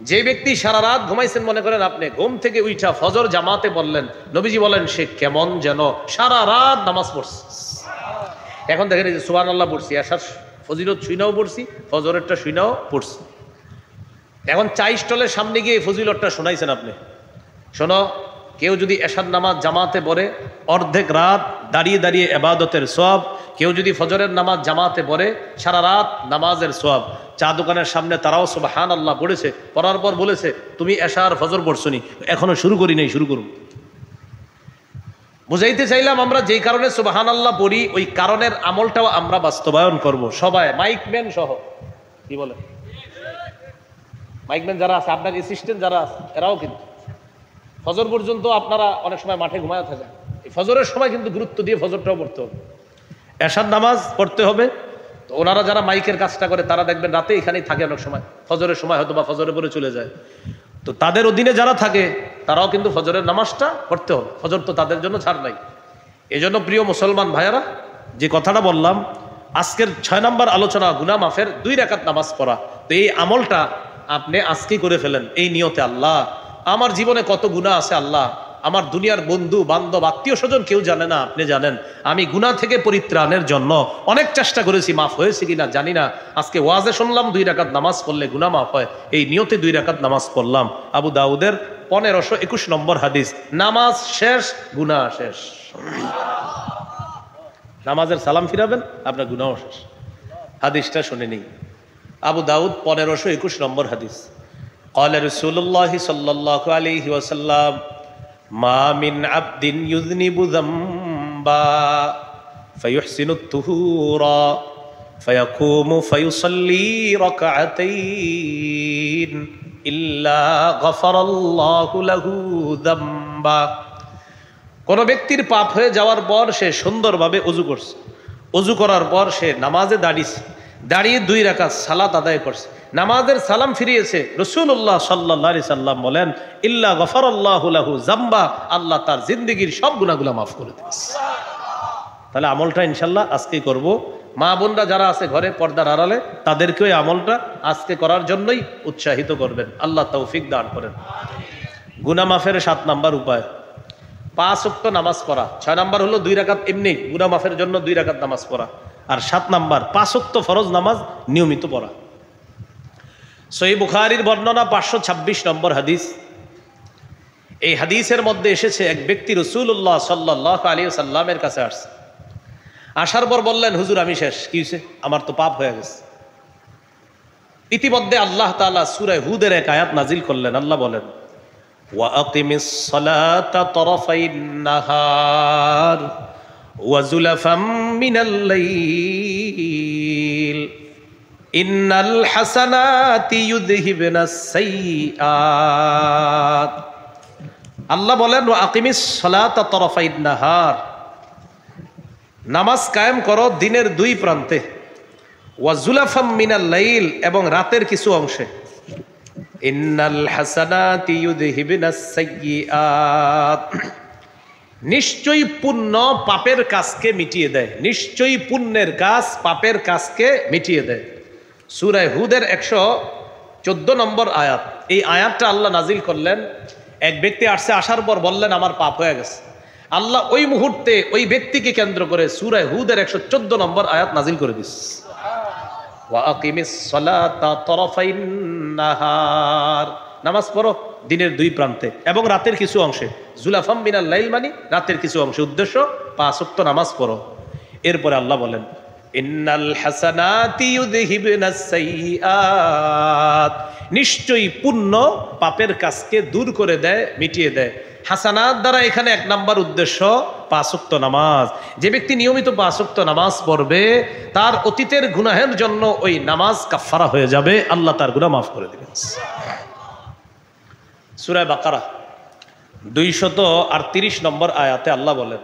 যে ব্যক্তি সারা রাত ঘুমাইছেন, মনে করেন আপনি ঘুম থেকে উঠা ফজর জামাতে বললেন, নবীজি বলেন সে কেমন যেন সারা রাত নামাজ পড়ছে। এখন দেখেন এই যে সুবহানাল্লাহ পড়ছি, এশার ফজিলত শুইনাও পড়ছি, ফজরেরটা শুইনাও পড়ছি। এখন চা স্টলের সামনে গিয়ে ফজিলতটা শোনাইছেন আপনি। শোনো, কেউ যদি এশার নামাজ জামাতে পড়ে অর্ধেক রাত দাঁড়িয়ে দাঁড়িয়ে ইবাদতের সওয়াব, কেউ যদি ফজরের নামাজ জামাতে পড়ে সারা রাত নামাজের সওয়াব। চা দোকানের সামনে তারাও সুবহানাল্লাহ পড়েছে, পড়ার পর বলেছে তুমি এশার ফজর পড়ছনি, এখনো শুরু করি নাই, শুরু করুন। বুঝাইতে চাইলাম আমরা যেই কারণে সুবহানাল্লাহ পড়ি ওই কারণের আমলটাও আমরা বাস্তবায়ন করব সবাই, মাইকম্যান সহ। কি বলে মাইকম্যান যারা আছে, আপনার অ্যাসিস্ট্যান্ট যারা আছে, এরাও কিন্তু ফজর পর্যন্ত আপনারা অনেক সময় মাঠে ঘুমায় থাকেন, এই ফজরের সময় কিন্তু গুরুত্ব দিয়ে ফজরটাও পড়তে হবে, এশার নামাজ পড়তে হবে। তো ওনারা যারা মাইকের কাজটা করে তারা দেখবেন রাতে এখানেই থাকে, অনেক সময় ফজরের সময় হয়তো বা ফজরের পরে চলে যায়। তো তাদের অধীনে যারা থাকে তারাও কিন্তু ফজরের নামাজটা পড়তে হবে, ফজর তো তাদের জন্য ছাড় নাই। এই জন্য প্রিয় মুসলমান ভাইয়ারা, যে কথাটা বললাম, আজকের 6 নম্বর আলোচনা গুনাহ মাফের 2 রাকাত নামাজ পড়া। তো এই আমলটা আপনি আজকেই করে ফেলেন এই নিয়তে, আল্লাহ আমার জীবনে কত গুনাহ আছে, আল্লাহ আমার দুনিয়ার বন্ধু বান্ধব আত্মীয় স্বজন কেউ জানে না, আপনি জানেন। আমি গুনাহ থেকে পরিত্রাণের জন্য অনেক চেষ্টা করেছি, মাফ হয়েছে কিনা জানি না। আজকে ওয়াজে শুনলাম 2 রাকাত নামাজ পড়লে গুনাহ মাফ হয়, এই নিয়তে 2 রাকাত নামাজ পড়লাম। আবু দাউদের 1521 নম্বর হাদিস, নামাজ শেষ গুনাহ শেষ। নামাজের সালাম ফিরাবেন, আপনার গুনাহ শেষ। হাদিসটা শুনে নিই। আবু দাউদ 1521 নম্বর হাদিস। قال رسول الله صلى الله عليه وسلم ما من عبد يذنب ذنبا فيحسن الطهور فيقوم فيصلي ركعتين إلا غفر الله له ذنبا। কোন ব্যক্তির পাপ হয়ে যাওয়ার পর সে সুন্দরভাবে ওযু করছে, ওযু করার পর সে নামাজে দাঁড়িয়েছে, দাঁড়িয়ে 2 রাকাত সালাত আদায় করছে, নামাজের সালাম ফিরিয়েছে, রাসূলুল্লাহ সাল্লাল্লাহু আলাইহি সাল্লাম বলেন ইল্লা গফারাল্লাহু লাহু যামবা, আল্লাহ তার জিন্দেগীর সব গুনাহগুলো মাফ করে দিয়েছে। তাহলে আমলটা ইনশাআল্লাহ আজকেই করব। মা বোনরা যারা আছে ঘরে পর্দার আড়ালে তাদেরকে ওই আমলটা আজকে করার জন্যই উৎসাহিত করবেন। আল্লাহ তৌফিক দান করেন। গুনাহ মাফের 7 নাম্বার উপায় 5 ওয়াক্ত নামাজ পড়া। 6 নাম্বার হলো 2 রাকাত এমনি গুনাহ মাফের জন্য 2 রাকাত নামাজ পড়া। আর 7 নাম্বার 5 ওয়াক্ত ফরজ নামাজ নিয়মিত পড়া। সহিহ বুখারীর বর্ণনা 526 নম্বর হাদিস। এই হাদিসের মধ্যে এসেছে এক ব্যক্তি রাসূলুল্লাহ সাল্লাল্লাহু আলাইহি ওয়াসাল্লামের কাছে আসছে। আসার পর বললেন, হুজুর আমি শেষ। কি হয়েছে? আমার তো পাপ হয়ে গেছে। ইতিমধ্যে আল্লাহ তাআলা সূরা হুদের এক আয়াত নাজিল করলেন। আল্লাহ বলেন, ওয়া আকিমিস সালাতা তারাফাইন নাহার ওয়া যুলাফাম মিনাল লাইল ইন্নাল হাসানাতি ইউযহিবনাস সাইয়্যাত। আল্লাহ বলেন, ওয়া আকিমিস সালাতা তারাফাইন নাহার, নামাজ কায়েম করো দিনের 2 প্রান্তে, ওয়া যুলাফাম মিনাল লাইল, এবং রাতের কিছু অংশে, ইন্নাল হাসানাতি ইউযহিবনাস সাইয়্যাত, নিশ্চয়ই পুণ্য পাপের কাজকে মিটিয়ে দেয়। নিশ্চয়ই পুণ্যের কাজ পাপের কাজকে মিটিয়ে দেয়। সূরা হুদের 114 নম্বর আয়াত। এই আয়াতটা আল্লাহ নাজিল করলেন। এক ব্যক্তি আসছে, আসার পর বললেন আমার পাপ হয়ে গেছে। আল্লাহ ওই মুহূর্তে ওই ব্যক্তিকে কেন্দ্র করে সূরা হুদের 114 নম্বর আয়াত নাজিল করে দিস, ওয়া আকিমিস সালাতা তারাফাইন নাহার, নামাজ পড়ো দিনের 2 প্রান্তে এবং রাতের কিছু অংশে। যুলাফাম মিনাল লাইল মানে রাতের কিছু অংশে, উদ্দেশ্য 5 ওয়াক্ত নামাজ পড়ো। এরপরে আল্লাহ বলেন, ইন্নাল হাসানাতি ইউযহিবনাস সাইয়্যাত, নিশ্চয়ই পুণ্য পাপের কাজকে দূর করে দেয়, মিটিয়ে দেয়। হাসানাত দ্বারা এখানে 1 নাম্বার উদ্দেশ্য 5 ওয়াক্ত নামাজ। যে ব্যক্তি নিয়মিত 5 ওয়াক্ত নামাজ পড়বে তার অতীতের গুনাহের জন্য ওই নামাজ কাফারা হয়ে যাবে, আল্লাহ তার গুনাহ মাফ করে দিবেন। সূরা বাকারা 238 নম্বর আয়াতে আল্লাহ বলেন,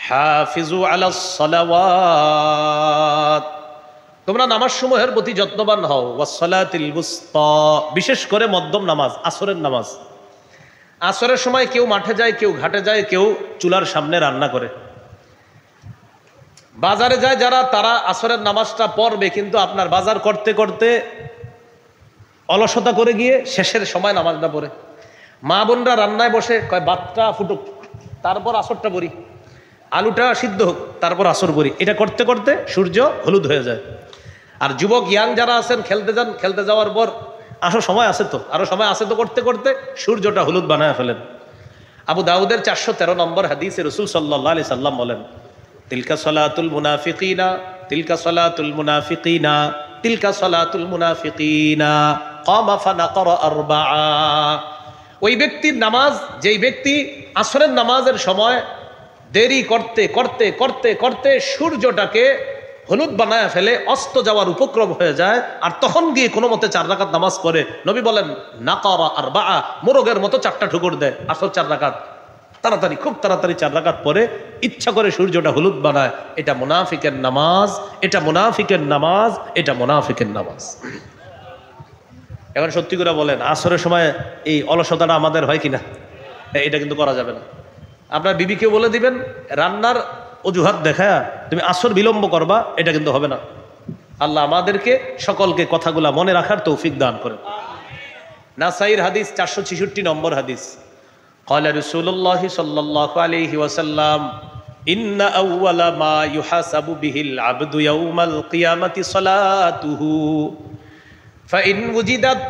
হাফিজু আলাস সালাওয়াত, তোমরা নামাজ সমূহের প্রতি যত্নবান হও, ওয়াস সালাতিল বুসতা, বিশেষ করে মধ্যম নামাজ, আসরের নামাজ। আসরের সময় কেউ মাঠে যায়, কেউ ঘাটে যায়, কেউ চুলার সামনে রান্না করে, বাজারে যায় যারা, তারা আসরের নামাজটা পড়বে, কিন্তু আপনার বাজার করতে করতে অলসতা করে গিয়ে শেষের সময় নামাজটা পড়ে। মা বোনরা রান্নায় বসে কয় ভাতটা ফুটুক, তারপর আসরটা পড়ি, আলুটা সিদ্ধ হোক, তারপর আসর পড়ি। এটা করতে করতে সূর্য হলুদ হয়ে যায়। আর যুবক ইয়াং যারা আছেন খেলতে যান, খেলতে যাওয়ার পর আসো সময় আছে তো, আরো সময় আছে তো, করতে করতে সূর্যটা হলুদ বানায় ফেলেন। আবু দাউদের 413 নম্বর হাদিসে রাসূল সাল্লাল্লাহু আলাইহি সাল্লাম বলেন, তিলকা সালাতুল মুনাফিকিনা, তিলকা সালাতুল মুনাফিকিনা, তিলকা সালাতুল মুনাফিকিনা, কামা ফানাকরা আরবাআ। ওই ব্যক্তির নামাজ, যেই ব্যক্তি আসরের নামাজের সময় দেরি করতে করতে করতে করতে সূর্যটাকে হলুদ বানায় ফেলে, অস্ত যাওয়ার উপক্রম হয়ে যায়, আর তখন গিয়ে কোনো মতে 4 রাকাত নামাজ পড়ে, নবী বলেন নাকারা আরবাআ, মোরগের মতো 4টা ঠুকুর দেয়। আসর 4 রাকাত, তাড়াতাড়ি, খুব তাড়াতাড়ি 4 রাকাত পরে ইচ্ছা করে সূর্যটা হলুদ বানায়। এটা মুনাফিকের নামাজ, এটা মুনাফিকের নামাজ, এটা মুনাফিকের নামাজ। এখন সত্যি করে বলেন, আসরের সময় এই অলসতাটা আমাদের হয় কিনা? এটা কিন্তু করা যাবে না। আপনার বিবিকে বলে দিবেন রান্নার অজুহাত দেখায়া তুমি আসর বিলম্ব করবা, এটা কিন্তু হবে না। আল্লাহ আমাদেরকে সকলকে কথাগুলা মনে রাখার তৌফিক দান করেন। নাসাইর হাদিস 466 নম্বর হাদিস। قال رسول الله صلى الله عليه وسلم إن أول ما يحاسب به العبد يوم القيامة صلاته فإن وجدت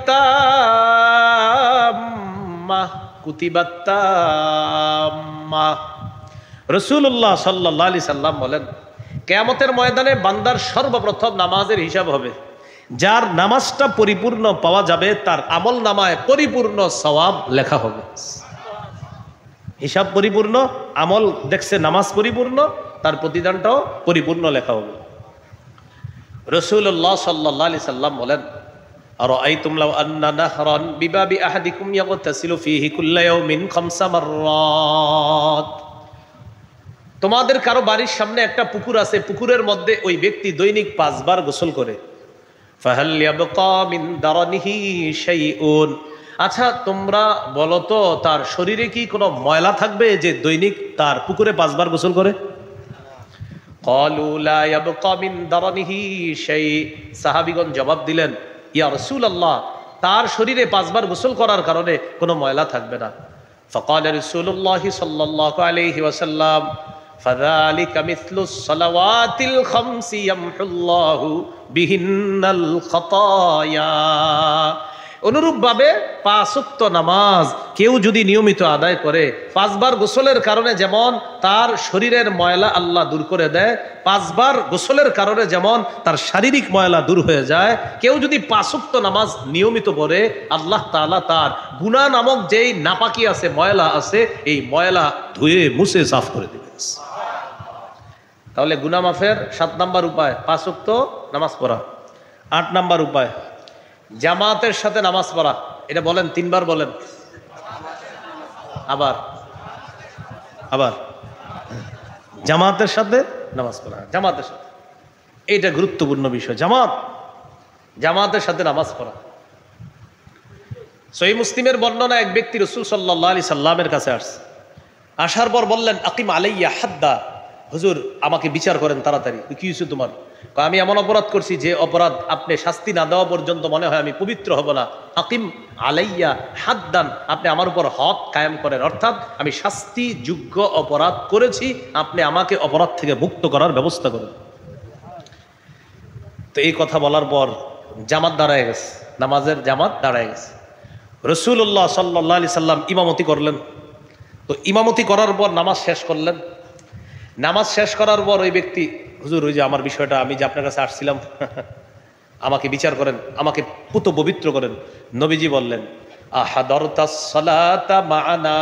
تامة كتبت تامة। রাসূলুল্লাহ সাল্লাল্লাহু আলাইহি সাল্লাম বলেন, কিয়ামতের ময়দানে বান্দার সর্বপ্রথম নামাজের হিসাব হবে। যার নামাজটা পরিপূর্ণ পাওয়া যাবে তার আমল নামায় পরিপূর্ণ সওয়াব লেখা হবে। হিসাব পরিপূর্ণ, আমল দেখছে নামাজ পরিপূর্ণ, তার প্রতিদানটাও পরিপূর্ণ লেখা হবে। রাসূলুল্লাহ সাল্লাল্লাহু আলাইহি সাল্লাম বলেন, আরাআইতুম লাউ আন্না নাহরান বিবাবি আহাদিকুম ইয়াগতাসিলু ফীহি কুল্লা ইয়াউমিন 5 মাররাত। তোমাদের কারো বাড়ির সামনে একটা পুকুর আছে, পুকুরের মধ্যে ওই ব্যক্তি দৈনিক 5 বার গোসল করে। ফাহাল ইয়াবকা মিন দারানিহি শাইউন। আচ্ছা তোমরা বলো তো, তার শরীরে কি কোনো ময়লা থাকবে যে দৈনিক তার পুকুরে 5 বার গোসল করে? ক্বালু লা ইয়াবকা মিন দারানিহি শাই। সাহাবীগণ জবাব দিলেন, ইয়া রাসূলুল্লাহ, তার শরীরে 5 বার গোসল করার কারণে কোনো ময়লা থাকবে না। ফাকাল রাসূলুল্লাহ সাল্লাল্লাহু আলাইহি ওয়াসাল্লাম, ফাযালিকা মিসলুস সালাওয়াতিল খামসি ইয়ামহুল্লাহু বিহিন্নাল খাতায়া। অনুরূপভাবে 5 ওয়াক্ত নামাজ কেউ যদি নিয়মিত আদায় করে, 5 বার গোসলের কারণে যেমন তার শরীরের ময়লা আল্লাহ দূর করে দেয়, 5 বার গোসলের কারণে যেমন তার শারীরিক ময়লা দূর হয়ে যায়, কেউ যদি 5 ওয়াক্ত নামাজ নিয়মিত পড়ে, আল্লাহ তাআলা তার গুনাহ নামক যেই নাপাকি আছে, ময়লা আছে, এই ময়লা ধুয়ে মুছে সাফ করে দেবে। তাহলে গুনাহ মাফের 7 নাম্বার উপায় 5 ওয়াক্ত নামাজ পড়া। 8 নাম্বার উপায় জামাতের সাথে নামাজ পড়া। এটা বলেন, 3 বার বলেন। আবার আবার জামাতের সাথে নামাজ পড়া, জামাতের সাথে। এইটা গুরুত্বপূর্ণ বিষয়, জামাতের সাথে নামাজ পড়া। সহিহ মুসলিমের বর্ণনা, এক ব্যক্তি রাসূল সাল্লাল্লাহু আলাইহি সাল্লামের কাছে আসছে। আসার পর বললেন, আকিম আলাইয়া হাদ্দা। হুজুর, আমাকে বিচার করেন তাড়াতাড়ি। কি হয়েছে তোমার? আমি এমন অপরাধ করছি যে অপরাধ আপনি শাস্তি না দেওয়া পর্যন্ত মনে হয় আমি পবিত্র হব না। আকিম আলাইয়া হাদ্দান, আপনি আমার উপর হদ কায়েম করেন, অর্থাৎ আমি শাস্তি যোগ্য অপরাধ করেছি, আপনি আমাকে অপরাধ থেকে মুক্ত করার ব্যবস্থা করেন। তো এই কথা বলার পর জামাত দাঁড়ায় গেছে, নামাজের জামাত দাঁড়ায় গেছে। রাসূলুল্লাহ সাল্লাল্লাহু আলাইহি সাল্লাম ইমামতি করলেন। তো ইমামতি করার পর নামাজ শেষ করলেন। নামাজ শেষ করার পর ওই ব্যক্তি, হুজুর ওই যে আমার বিষয়টা, আমি যে আপনার কাছে আসছিলাম, আমাকে বিচার করেন, আমাকে পুত পবিত্র করেন। নবীজি বললেন, আহাদারতাস সালাতা মা'ানা।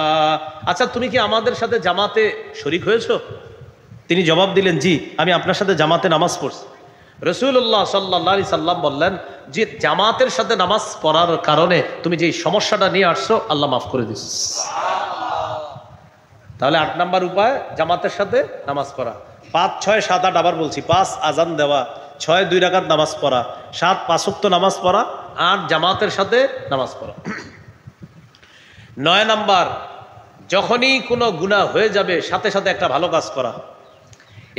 আচ্ছা তুমি কি আমাদের সাথে জামাতে শরীক হয়েছো? তিনি জবাব দিলেন, জি, আমি আপনার সাথে জামাতে নামাজ পড়ছি। রাসূলুল্লাহ সাল্লাল্লাহু আলাইহি সাল্লাম বললেন যে জামাতের সাথে নামাজ পড়ার কারণে তুমি যে সমস্যাটা নিয়ে আসছো, আল্লাহ মাফ করে দিস। তাহলে 8 নাম্বার উপায় জামাতের সাথে নামাজ পড়া। 5, 6, 7, 8 আবার বলছি। 5 আজান দেওয়া, 6 2 রাকাত নামাজ পড়া, 7 5 ওয়াক্ত নামাজ পড়া, 8 জামাতের সাথে নামাজ পড়া। 9 নাম্বার, যখনই কোনো গুনাহ হয়ে যাবে সাথে সাথে একটা ভালো কাজ করা।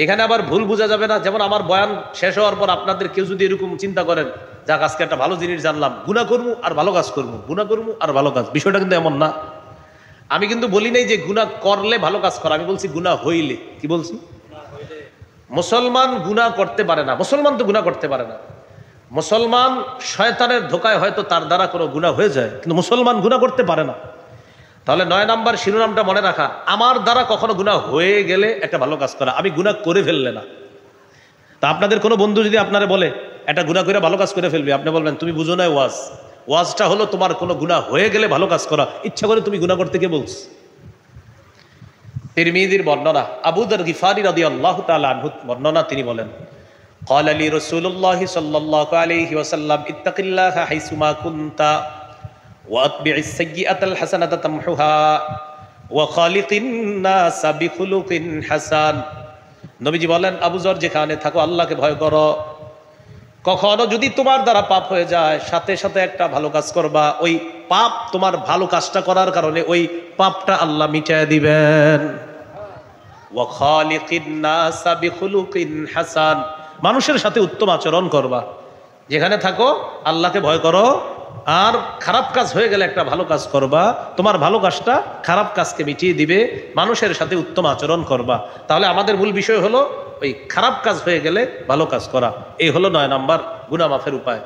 এখানে আবার ভুল বোঝা যাবে না। যেমন আমার বয়ান শেষ হওয়ার পর আপনাদের কেউ যদি এরকম চিন্তা করেন, যাক আজকে একটা ভালো জিনিস জানলাম, গুনাহ করবো আর ভালো কাজ করবো, গুনাহ করবো আর ভালো কাজ। বিষয়টা কিন্তু এমন না। আমি কিন্তু বলি নাই যে গুনাহ করলে ভালো কাজ করা, আমি বলছি গুনাহ হইলে। কি বলছি? মুসলমান গুনাহ করতে পারে না, মুসলমান তো গুনাহ করতে পারে না। মুসলমান শয়তানের ধোকায় হয়তো তার দ্বারা কোনো গুনাহ হয়ে যায়, কিন্তু মুসলমান গুনাহ করতে পারে না। তাহলে 9 নাম্বার শিরোনামটা মনে রাখা, আমার দ্বারা কখনো গুনাহ হয়ে গেলে একটা ভালো কাজ করা, আমি গুনাহ করে ফেললে না। তা আপনাদের কোনো বন্ধু যদি আপনারা বলে একটা গুনাহ করে ভালো কাজ করে ফেলবে, আপনি বলবেন তুমি বুঝো না, ওয়াজটা হলো তোমার কোনো গুনাহ হয়ে গেলে ভালো কাজ করা, ইচ্ছা করে তুমি গুনাহ করতে কে বলছ? তিরমিজির বর্ণনা, আবু যর গিফারি রাদিয়াল্লাহু তাআলা আনহু বর্ণনা, তিনি বলেন, ক্বালা লি রাসূলুল্লাহি সাল্লাল্লাহু আলাইহি ওয়াসাল্লাম ইত্তাকিল্লাহা হাইসুমা কুনতা ওয়া আতবি'is সাইয়্যাতাল হাসানাতা তামহুহা ওয়া খালিকিন নাসা বিখুলুকিন হাসান। নবীজি বলেন, আবু যর, যেখানে থাকো আল্লাহকে ভয় করো। কখনো যদি তোমার দ্বারা পাপ হয়ে যায়, সাথে সাথে একটা ভালো কাজ করবা, ওই পাপ তোমার ভালো কাজটা করার কারণে ওই পাপটা আল্লাহ মিটায় দিবেন। ওয়া খালিকিন নাসা বিখুলুকিন হাসান, মানুষের সাথে উত্তম আচরণ করবা। যেখানে থাকো আল্লাহকে ভয় করো, আর খারাপ কাজ হয়ে গেলে একটা ভালো কাজ করবা, তোমার ভালো কাজটা খারাপ কাজকে মিটিয়ে দিবে। মানুষের সাথে উত্তম আচরণ করবা। তাহলে আমাদের মূল বিষয় হলো ওই খারাপ কাজ হয়ে গেলে ভালো কাজ করা। এই হলো 9 নাম্বার গুনাহ মাফের উপায়।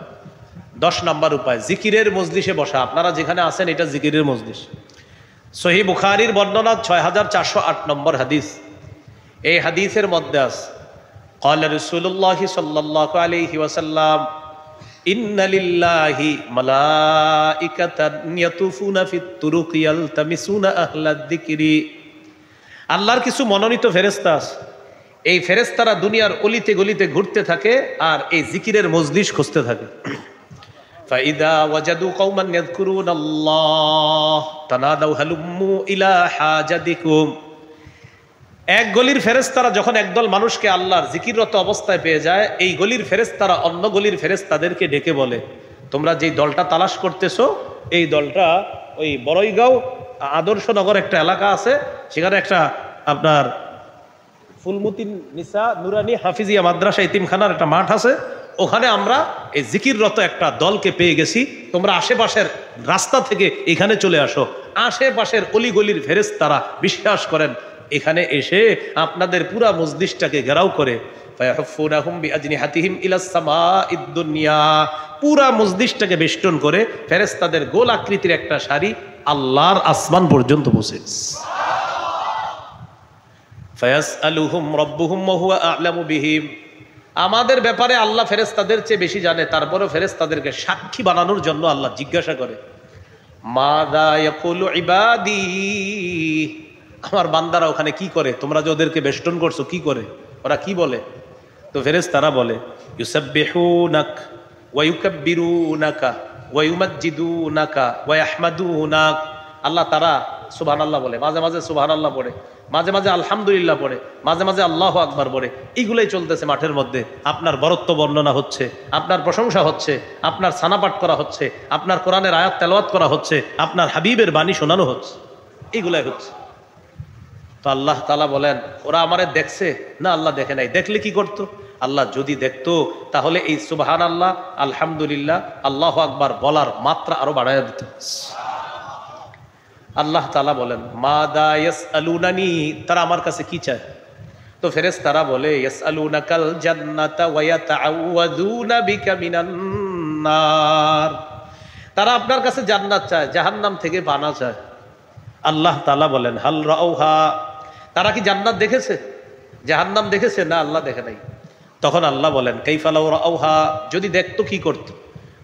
10 নাম্বার উপায়, জিকিরের মজলিসে বসা। আপনারা যেখানে আছেন এটা জিকিরের মজলিস। সহিহ বুখারীর বর্ণনা 6408 নম্বর হাদিস। এই হাদিসের মধ্যে আছে, ক্বালা রাসূলুল্লাহি সাল্লাল্লাহু আলাইহি ওয়াসাল্লাম, ইন্না লিল্লাহি মালাইকাতান ইয়াতুফুনা ফিত তুরুকি ইয়ালতামিসুনা আহলাদ যিকরি আল্লাহর কিছু মনোনীত ফেরেশতা আছে, এই ফেরেশতারা দুনিয়ার অলিতে গলিতে ঘুরতে থাকে আর এই জিকিরের মজলিস খুঁজতে থাকে। ফাইদা ওয়াজাদু কওমান ইয়াযকুরুনাল্লাহ তানাদাউ হালুম্মু ইলা হাজাতিকুম। এক গলির ফেরেশতারা যখন একদল মানুষকে আল্লাহর জিকিররত অবস্থায় পেয়ে যায়, এই গলির ফেরেশতারা অন্য গলির ফেরেশতাদেরকে ডেকে বলে, তোমরা যেই দলটা তালাশ করতেছো এই দলটা ওই বড়ইগাঁও আদর্শনগর একটা এলাকা আছে, সেখানে একটা আপনার ফুলমতি নিসা নুরানি হাফিজিয়া মাদ্রাসা ইতিমখানার একটা মাঠ আছে, ওখানে আমরা এই জিকিররত একটা দলকে পেয়ে গেছি, তোমরা আশেপাশের রাস্তা থেকে এখানে চলে আসো। আশেপাশের অলিগলির ফেরেশতারা বিশ্বাস করেন এখানে এসে আপনাদের পুরা মজলিসটাকে ঘেরাও করে পুরা মজলিসটাকে বেষ্টন করে ফেরেশতাদের গোল আকৃতির একটা সারি আল্লাহর আসমান পর্যন্ত পৌঁছে। ফায়াসআলুহুম রাব্বুহুম ওয়া হুয়া আ'লামু বিহিম। আমাদের ব্যাপারে আল্লাহ ফেরেশতাদের চেয়ে বেশি জানে, তারপরেও ফেরেশতাদেরকে সাক্ষী বানানোর জন্য আল্লাহ জিজ্ঞাসা করে, মাযা ইয়াকুলু ইবাদি, আমার বান্দারা ওখানে কি করে, তোমরা যে ওদেরকে বেষ্টন করছো কি করে, ওরা কি বলে? তো ফেরেশতারা বলে, ইউসাব্বিহুনাক ওয়া ইউকাব্বিরুনাকা ওয়া ইউমাজ্জিদুনাকা ওয়া ইয়াহমাদুনাক। আল্লাহ তারা সুবহানাল্লাহ বলে, মাঝে মাঝে সুবহানাল্লাহ পড়ে, মাঝে মাঝে আলহামদুলিল্লাহ পড়ে, মাঝে মাঝে আল্লাহু আকবার পড়ে। এইগুলাই চলতেছে মাঠের মধ্যে। আপনার বরত্ব বর্ণনা হচ্ছে, আপনার প্রশংসা হচ্ছে, আপনার সানাপাঠ করা হচ্ছে, আপনার কোরআনের আয়াত তেলাওয়াত করা হচ্ছে, আপনার হাবিবের বাণী শোনানো হচ্ছে, এইগুলাই হচ্ছে। তো আল্লাহ তাআলা বলেন, ওরা আমারে দেখছে না? আল্লাহ দেখে নাই। দেখলে কি করত? আল্লাহ যদি দেখতো তাহলে এই সুবহানাল্লাহ, আলহামদুলিল্লাহ, আল্লাহু আকবার বলার মাত্রা আরো বাড়ায় দিত। আল্লাহ তাআলা বলেন, মাদা ইয়াসআলুনানি, তারা আমার কাছে কি চায়? তো ফেরেশতারা বলে, ইয়াসআলুনাকাল জান্নাতা ওয়া ইয়াতাআওয়াযুনা বিকা মিনান নার। তারা আপনার কাছে জান্নাত চায়, জাহান্নাম থেকে পানা চায়। আল্লাহ তাআলা বলেন, হাল রাউহা, তারা কি জান্নাত দেখেছে? জাহান্নাম দেখেছে? না, আল্লাহ দেখে নাই। তখন আল্লাহ বলেন, কাইফা লাউ রাউহা, যদি দেখতো কি করত?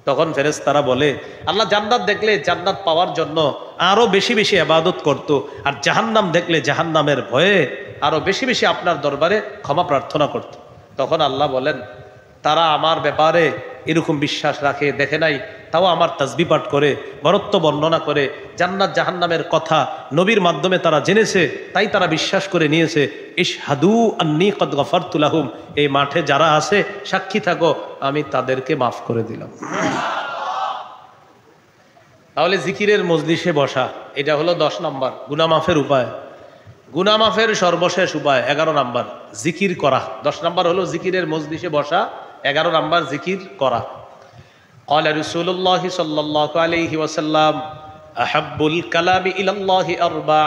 তখন ফেরেশতারা বলে, আল্লাহ জান্নাত দেখলে জান্নাত পাওয়ার জন্য আরো বেশি বেশি ইবাদত করত, আর জাহান্নাম দেখলে জাহান্নামের ভয়ে আরো বেশি বেশি আপনার দরবারে ক্ষমা প্রার্থনা করত। তখন আল্লাহ বলেন, তারা আমার ব্যাপারে এরকম বিশ্বাস রাখে, দেখে নাই, তাও আমার তাসবিহ পাঠ করে, বরত্ব বর্ণনা করে, জান্নাত জাহান্নামের কথা নবীর মাধ্যমে তারা জেনেছে, তাই তারা বিশ্বাস করে নিয়েছে। ইশহাদু আন্নী কদ গফারতু লাহুম, এই মাঠে যারা আছে সাক্ষী থাকো, আমি তাদেরকে মাফ করে দিলাম। তাহলে জিকিরের মজলিসে বসা, এটা হলো 10 নম্বর গুনাহ মাফের উপায়। গুনাহ মাফের সর্বশেষ উপায় 11 নম্বর জিকির করা। 10 নম্বর হলো জিকিরের মজলিসে বসা, 11 নম্বর জিকির করা। قال رسول الله صلى الله عليه وسلم احب الكلام الى الله اربع।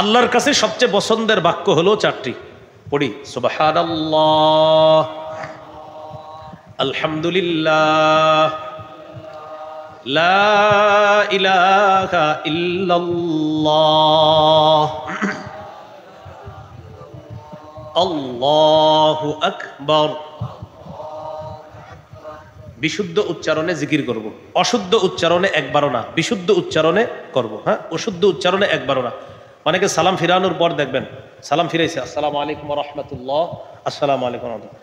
আল্লাহর কাছে সবচেয়ে পছন্দের বাক্য হলো 4টি। পড়ি, সুবহানাল্লাহ, আলহামদুলিল্লাহ, লা ইলাহা ইল্লাল্লাহ, আল্লাহু আকবার। বিশুদ্ধ উচ্চারণে জিকির করব, অশুদ্ধ উচ্চারণে একবারও না, বিশুদ্ধ উচ্চারণে করব। হ্যাঁ, অশুদ্ধ উচ্চারণে একবারও না। অনেকে সালাম ফিরানোর পর দেখবেন সালাম ফিরাইছে, আসসালামু আলাইকুম ওয়া রাহমাতুল্লাহ, আসসালামু আলাইকুম ওয়া রাহমাতুল্লাহ,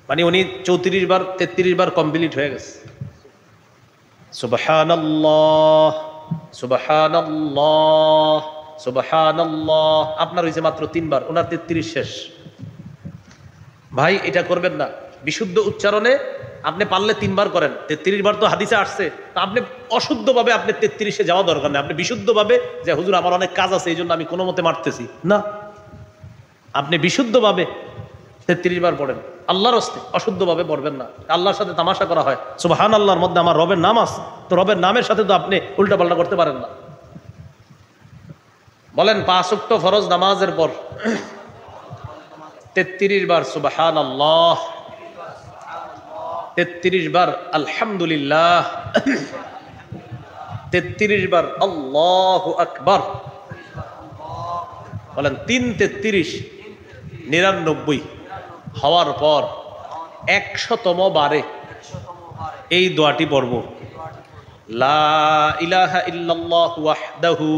মানে উনি 34 বার 33 বার কমপ্লিট হয়ে গেছে। সুবহানাল্লাহ, সুবহানাল্লাহ, সুবহানাল্লাহ, আপনার হয়েছে মাত্র 3 বার, ওনার 33 শেষ। ভাই এটা করবেন না। বিশুদ্ধ উচ্চারণে আপনি পারলে 3 বার করেন, 33 বার তো হাদিসে আসছে, তা আপনি অশুদ্ধভাবে আপনি 33-এ যাওয়া দরকার নেই। আপনি বিশুদ্ধভাবে যে হুজুর আমার অনেক কাজ আছে এই জন্য আমি কোনো মতে মারতেছি না, আপনি বিশুদ্ধভাবে 33 বার পড়েন আল্লাহর হস্তে, অশুদ্ধভাবে পড়বেন না। আল্লাহর সাথে তামাশা করা হয়। সুবহানাল্লাহর মধ্যে আমার রবের নাম আছে, তো রবের নামের সাথে তো আপনি উল্টাপাল্টা করতে পারেন না। বলেন 5 ওয়াক্ত ফরজ নামাজের পর 33 বার সুবহানাল্লাহ, 33 বার আলহামদুলিল্লাহ, 33 বার আল্লাহু আকবার। বলেন 3 33 99 হওয়ার পর 100তম বারে এই দোয়াটি পড়ব, লা ইলাহা ইল্লাল্লাহু ওয়াহদাহু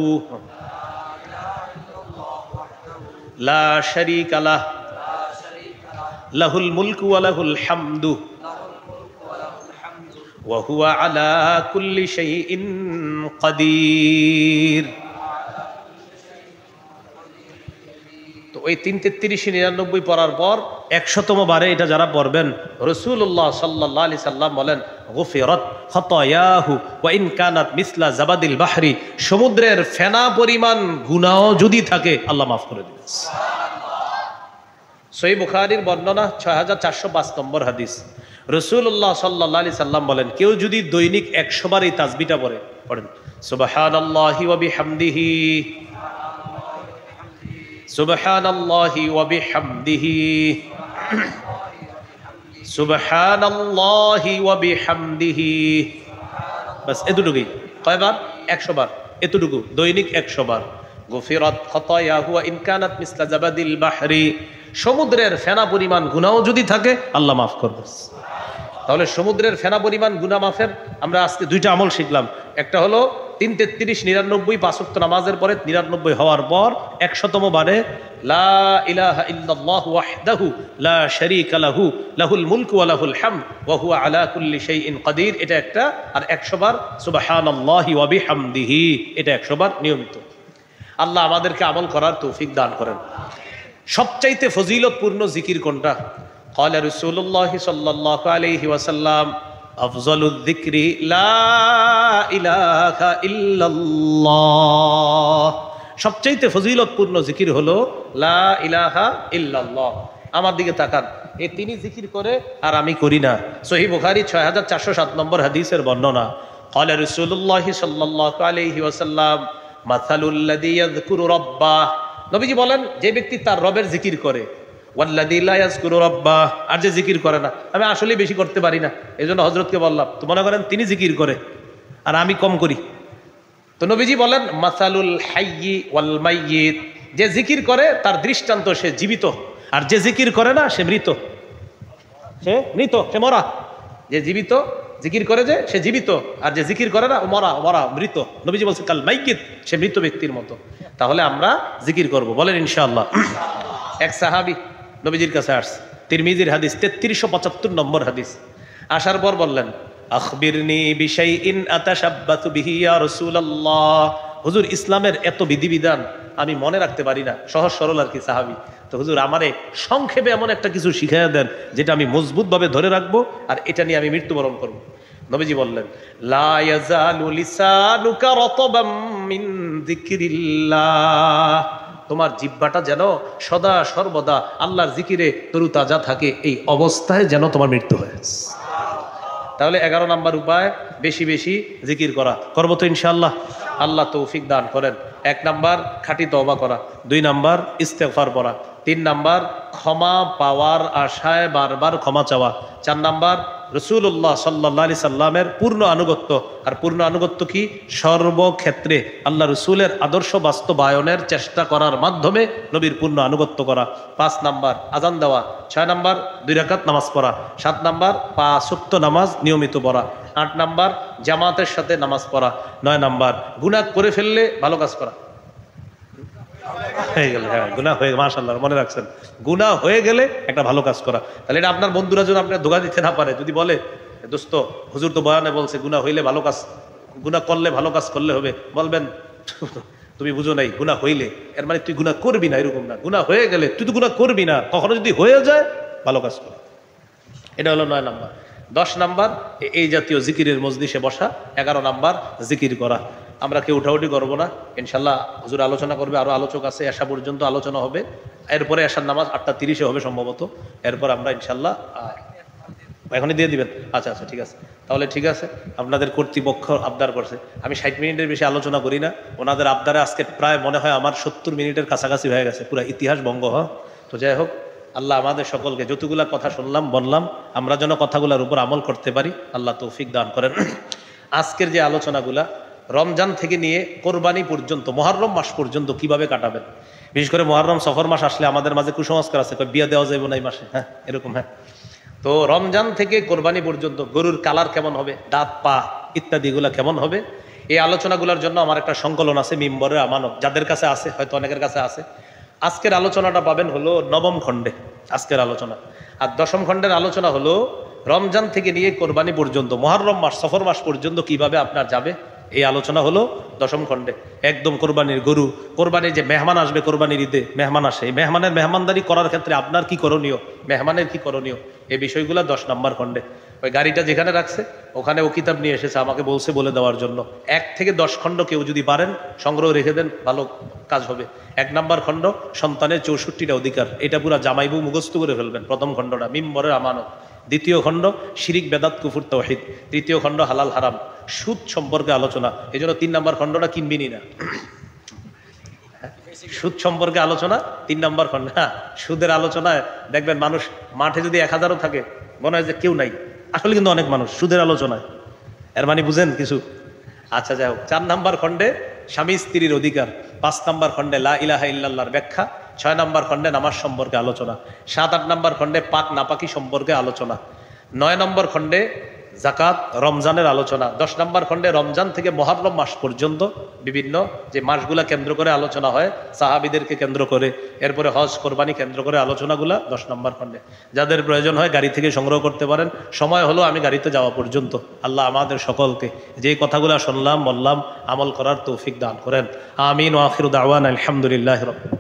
লা শারীকা লাহ লাহুল মুলকু ওয়া লাহুল হামদু ওয়া হুয়া আলা কুল্লি শাইইন কাদির। তো ওই ৩-৩-৩-৯৯ পড়ার পর ১০০তম বারে এটা যারা পড়বেন, রাসূলুল্লাহ সাল্লাল্লাহু আলাইহি সাল্লাম বলেন গুফিরাত খাতায়াহু ওয়া ইন কানাত মিসলা জাবাদিল বাহরি, সমুদ্রের ফেনা পরিমাণ গুনাহ যদি থাকে আল্লাহ মাফ করে দিবেন। সহিহ বুখারীর বর্ণনা ৬৪০৫ নম্বর হাদিস। রাসূলুল্লাহ সাল্লাল্লাহু আলাইহি সাল্লাম বলেন, কেউ যদি দৈনিক ১০০ বার এই তাসবিহটা পড়েন, সুবহানাল্লাহি ওয়া বিহামদিহি সুবহানাল্লাহি ওয়া বিহামদিহি সুবহানাল্লাহি ওয়া বিহামদিহি, বাস এতটুকুই। কয়বার? ১০০ বার, এতটুকু দৈনিক ১০০ বার। গুফিরাত খাতায়াহু ওয়া ইন কানাত মিসলা জাবাদিল বাহরি, সমুদ্রের ফেনা পরিমাণ গুনাহ যদি থাকে আল্লাহ মাফ করবে। তাহলে সমুদ্রের ফেনা পরিমাণ গুনাহ মাফের আমরা আজকে দুইটা আমল শিখলাম। একটা হলো ৩-৩-৩-৯৯ ৫ ওয়াক্ত নামাজের পরে ৯৯ হওয়ার পর ১০০তম বারে লা ইলাহা ইল্লাল্লাহু ওয়াহদাহু লা শারীকা লাহু লাহুল মুলকু ওয়া লাহুল হামদ ওয়া হুয়া আলা কুল্লি শাইইন কাদির, এটা একটা। আর ১০০ বার সুবহানাল্লাহি ওয়া বিহামদিহি, এটা ১০০ বার নিয়মিত। আল্লাহ আমাদেরকে আমল করার তৌফিক দান করেন। সবচাইতে ফজিলতপূর্ণ জিকির কোনটা? ক্বালা রাসূলুল্লাহ সাল্লাল্লাহু আলাইহি ওয়াসাল্লাম আফজালুয যিকরি লা ইলাহা ইল্লাল্লাহ, সবচাইতে ফজিলতপূর্ণ জিকির হলো লা ইলাহা ইল্লাল্লাহ। আমার দিকে তাকান, এই তিনি জিকির করে আর আমি করি না। সহিহ বুখারী ৬৪০৭ নম্বর হাদিসের বর্ণনা। ক্বালা রাসূলুল্লাহ সাল্লাল্লাহু আলাইহি ওয়াসাল্লাম মাসালুল লাযী ইয়াযকুরু রাব্বাহ, নবীজি বলেন যে ব্যক্তি তার রবের জিকির করে, ওয়াল্লাযী লা ইয়াযকুরু রাব্বাহ, আর যে জিকির করে না। আমি আসলে বেশি করতে পারি না, এজন্য হযরতকে বললাম, তো মনে করেন তিনি জিকির করে আর আমি কম করি। তো নবীজি বলেন মাসালুল হাইয়্যি ওয়াল মাইয়িত, যে জিকির করে তার দৃষ্টান্ত সে জীবিত, আর যে জিকির করে না সে মৃত। সে মৃত, সে মরা। যে জীবিত জিকির করে যে সে জীবিত, আর যে জিকির করে না ও মরা, মরা, মৃত। নবীজি বলছে কাল মাইয়িত, সে মৃত ব্যক্তির মতো। তাহলে আমরা জিকির করব, বলেন ইনশাআল্লাহ। এক সাহাবী নবীজির কাছে আসছে, তিরমিজির হাদিস ৩৩৭৫ নম্বর হাদিস। আসার পর বললেন আখবিরনি বিশাইইন আতাশাব্বাতু বিহি ইয়া রাসূলুল্লাহ, হুজুর ইসলামের এত বিধিবিধান আমি মনে রাখতে পারি না, সহজ সরল আর কি সাহাবী। তো হুজুর আমারে সংক্ষেপে এমন একটা কিছু শিখাইয়া দেন যেটা আমি মজবুতভাবে ধরে রাখবো আর এটা নিয়ে আমি মৃত্যুবরণ করব। নবীজি বললেন লা ইয়াজালু লিসানুকা রাতাবাম মিন যিকরিল্লাহ, তোমার জিহ্বাটা যেন সদা সর্বদা আল্লাহর জিকিরে তরুতাজা থাকে, এই অবস্থায় যেন তোমার মৃত্যু হয়েছে। তাহলে ১১ নাম্বার উপায় বেশি বেশি জিকির করা, করবো তো ইনশাআল্লাহ। আল্লাহ তৌফিক দান করেন। ১ নাম্বার খাঁটি তওবা করা, ২ নাম্বার ইস্তেগফার পড়া, ৩ নাম্বার ক্ষমা পাওয়ার আশায় বারবার ক্ষমা চাওয়া, ৪ নাম্বার রাসূলুল্লাহ সাল্লাল্লাহু আলাইহি সাল্লামের পূর্ণ আনুগত্য। আর পূর্ণ আনুগত্য কি? সর্বক্ষেত্রে আল্লাহ রসুলের আদর্শ বাস্তবায়নের চেষ্টা করার মাধ্যমে নবীর পূর্ণ আনুগত্য করা। ৫ নাম্বার আজান দেওয়া, ৬ নাম্বার ২ রাকাত নামাজ পড়া, ৭ নাম্বার ৫ ওয়াক্ত নামাজ নিয়মিত পড়া, ৮ নাম্বার জামাতের সাথে নামাজ পড়া, ৯ নাম্বার গুনাহ করে ফেললে ভালো কাজ করা। হয়ে গেলে, হ্যাঁ গুনাহ হয়ে, মাশাআল্লাহ মনে রাখছেন, গুনাহ হয়ে গেলে একটা ভালো কাজ করা। তাহলে এটা আপনার বন্ধুরা যেন আপনার ধোঁকা দিতে না পারে। যদি বলে দোস্ত হুজুর তো বয়ানে বলছে গুনাহ হইলে ভালো কাজ, গুনাহ করলে ভালো কাজ করলে হবে, বলবেন তুমি বুঝো নাই, গুনাহ হইলে এর মানে তুই গুনাহ করবি না, এরকম না। গুনাহ হয়ে গেলে তুই তো গুনাহ করবি না, কখনো যদি হয়ে যায় ভালো কাজ কর। এটা হলো ৯ নাম্বার। ১০ নাম্বার এই জাতীয় জিকিরের মজলিসে বসা। ১১ নাম্বার জিকির করা। আমরা কেউ উঠাউঠি করবো না, ইনশাল্লাহ হুজুর আলোচনা করবে, আরো আলোচক আছে, এশা পর্যন্ত আলোচনা হবে। এরপরে এশার নামাজ ৮টা ৩০-এ হবে সম্ভবত। এরপর আমরা ইনশাল্লাহ এখনই দিয়ে দিবেন। আচ্ছা আচ্ছা ঠিক আছে, তাহলে ঠিক আছে। আপনাদের কর্তৃপক্ষ আবদার করছে, আমি ৬০ মিনিটের বেশি আলোচনা করি না। ওনাদের আবদারে আজকে প্রায় মনে হয় আমার ৭০ মিনিটের কাছাকাছি হয়ে গেছে, পুরো ইতিহাস ভঙ্গ। হ্যাঁ, তো যাই হোক, আল্লাহ আমাদের সকলকে যতগুলা কথা শুনলাম বললাম আমরা যেন কথাগুলোর উপর আমল করতে পারি, আল্লাহ তৌফিক দান করেন। আজকের যে আলোচনাগুলা রমজান থেকে নিয়ে কোরবানি পর্যন্ত, মুহররম মাস পর্যন্ত কিভাবে কাটাবেন, বিশেষ করে মুহররম সফর মাস আসলে আমাদের মাঝে কুসংস্কার আছে, বিয়ে দেওয়া যাবে না এই মাসে, হ্যাঁ এরকম। হ্যাঁ, তো রমজান থেকে কোরবানি পর্যন্ত গরুর কালার কেমন হবে, দাঁত পা ইত্যাদিগুলা কেমন হবে। এই আলোচনাগুলোর জন্য আমার একটা সংকলন আছে মিম্বরের আমানত, যাদের কাছে আছে হয়তো অনেকের কাছে আছে। আজকের আলোচনাটা পাবেন হলো নবম খণ্ডে আজকের আলোচনা, আর দশম খণ্ডের আলোচনা হলো রমজান থেকে নিয়ে কোরবানি পর্যন্ত, মুহররম মাস সফর মাস পর্যন্ত কিভাবে আপনার যাবে, এই আলোচনা হলো দশম খণ্ডে। একদম কোরবানির গরু, কোরবানির যে মেহমান আসবে, কোরবানির ঈদে মেহমান আসে, এই মেহমানের মেহমানদারি করার ক্ষেত্রে আপনার কি করণীয়, মেহমানের কি করণীয়, এই বিষয়গুলো 10 নম্বর খণ্ডে। ওই গাড়িটা যেখানে রাখছে ওখানে ও কিতাব নিয়ে এসেছে, আমাকে বলছে বলে দেওয়ার জন্য। 1 থেকে 10 খণ্ড কেউ যদি পারেন সংগ্রহ রেখে দেন, ভালো কাজ হবে। 1 নম্বর খণ্ড সন্তানের 64টা অধিকার, এটা পুরা জামাইবু মুখস্থ করে ফেলবেন। প্রথম খণ্ডটা মিম্বরের আমানত, দ্বিতীয় খণ্ড শিরিক বেদাত কুফর তাওহীদ, তৃতীয় খণ্ড হালাল হারাম, সুদ সম্পর্কে আলোচনা। এই জন্য 3 নম্বর খণ্ডটা কিনবিনি না, সুদ সম্পর্কে আলোচনা 3 নম্বর খণ্ড। হ্যাঁ, সুদের আলোচনায় দেখবেন মানুষ মাঠে যদি 1000ও থাকে মনে হয় যে কেউ নাই, আসলে কিন্তু অনেক মানুষ সুদের আলোচনায়। এর মানে বুঝেন কিছু? আচ্ছা যাই হোক, 4 নম্বর খণ্ডে স্বামী স্ত্রীর অধিকার, 5 নম্বর খণ্ডে লা ইলাহা ইল্লাল্লাহর ব্যাখ্যা, 6 নম্বর খণ্ডে নামাজ সম্পর্কে আলোচনা, 7-8 নম্বর খণ্ডে পাক নাপাকি সম্পর্কে আলোচনা, 9 নম্বর খণ্ডে জাকাত রমজানের আলোচনা, 10 নম্বর খণ্ডে রমজান থেকে মুহররম মাস পর্যন্ত বিভিন্ন যে মাসগুলা কেন্দ্র করে আলোচনা হয় সাহাবীদেরকে কেন্দ্র করে, এরপরে হজ কোরবানি কেন্দ্র করে আলোচনাগুলা 10 নম্বর খণ্ডে। যাদের প্রয়োজন হয় গাড়ি থেকে সংগ্রহ করতে পারেন, সময় হলো আমি গাড়িতে যাওয়া পর্যন্ত। আল্লাহ আমাদের সকলকে যে কথাগুলা শুনলাম বললাম আমল করার তৌফিক দান করেন। আমিন ওয়া আখিরু দাওয়ানা আলহামদুলিল্লাহি রাব্বিল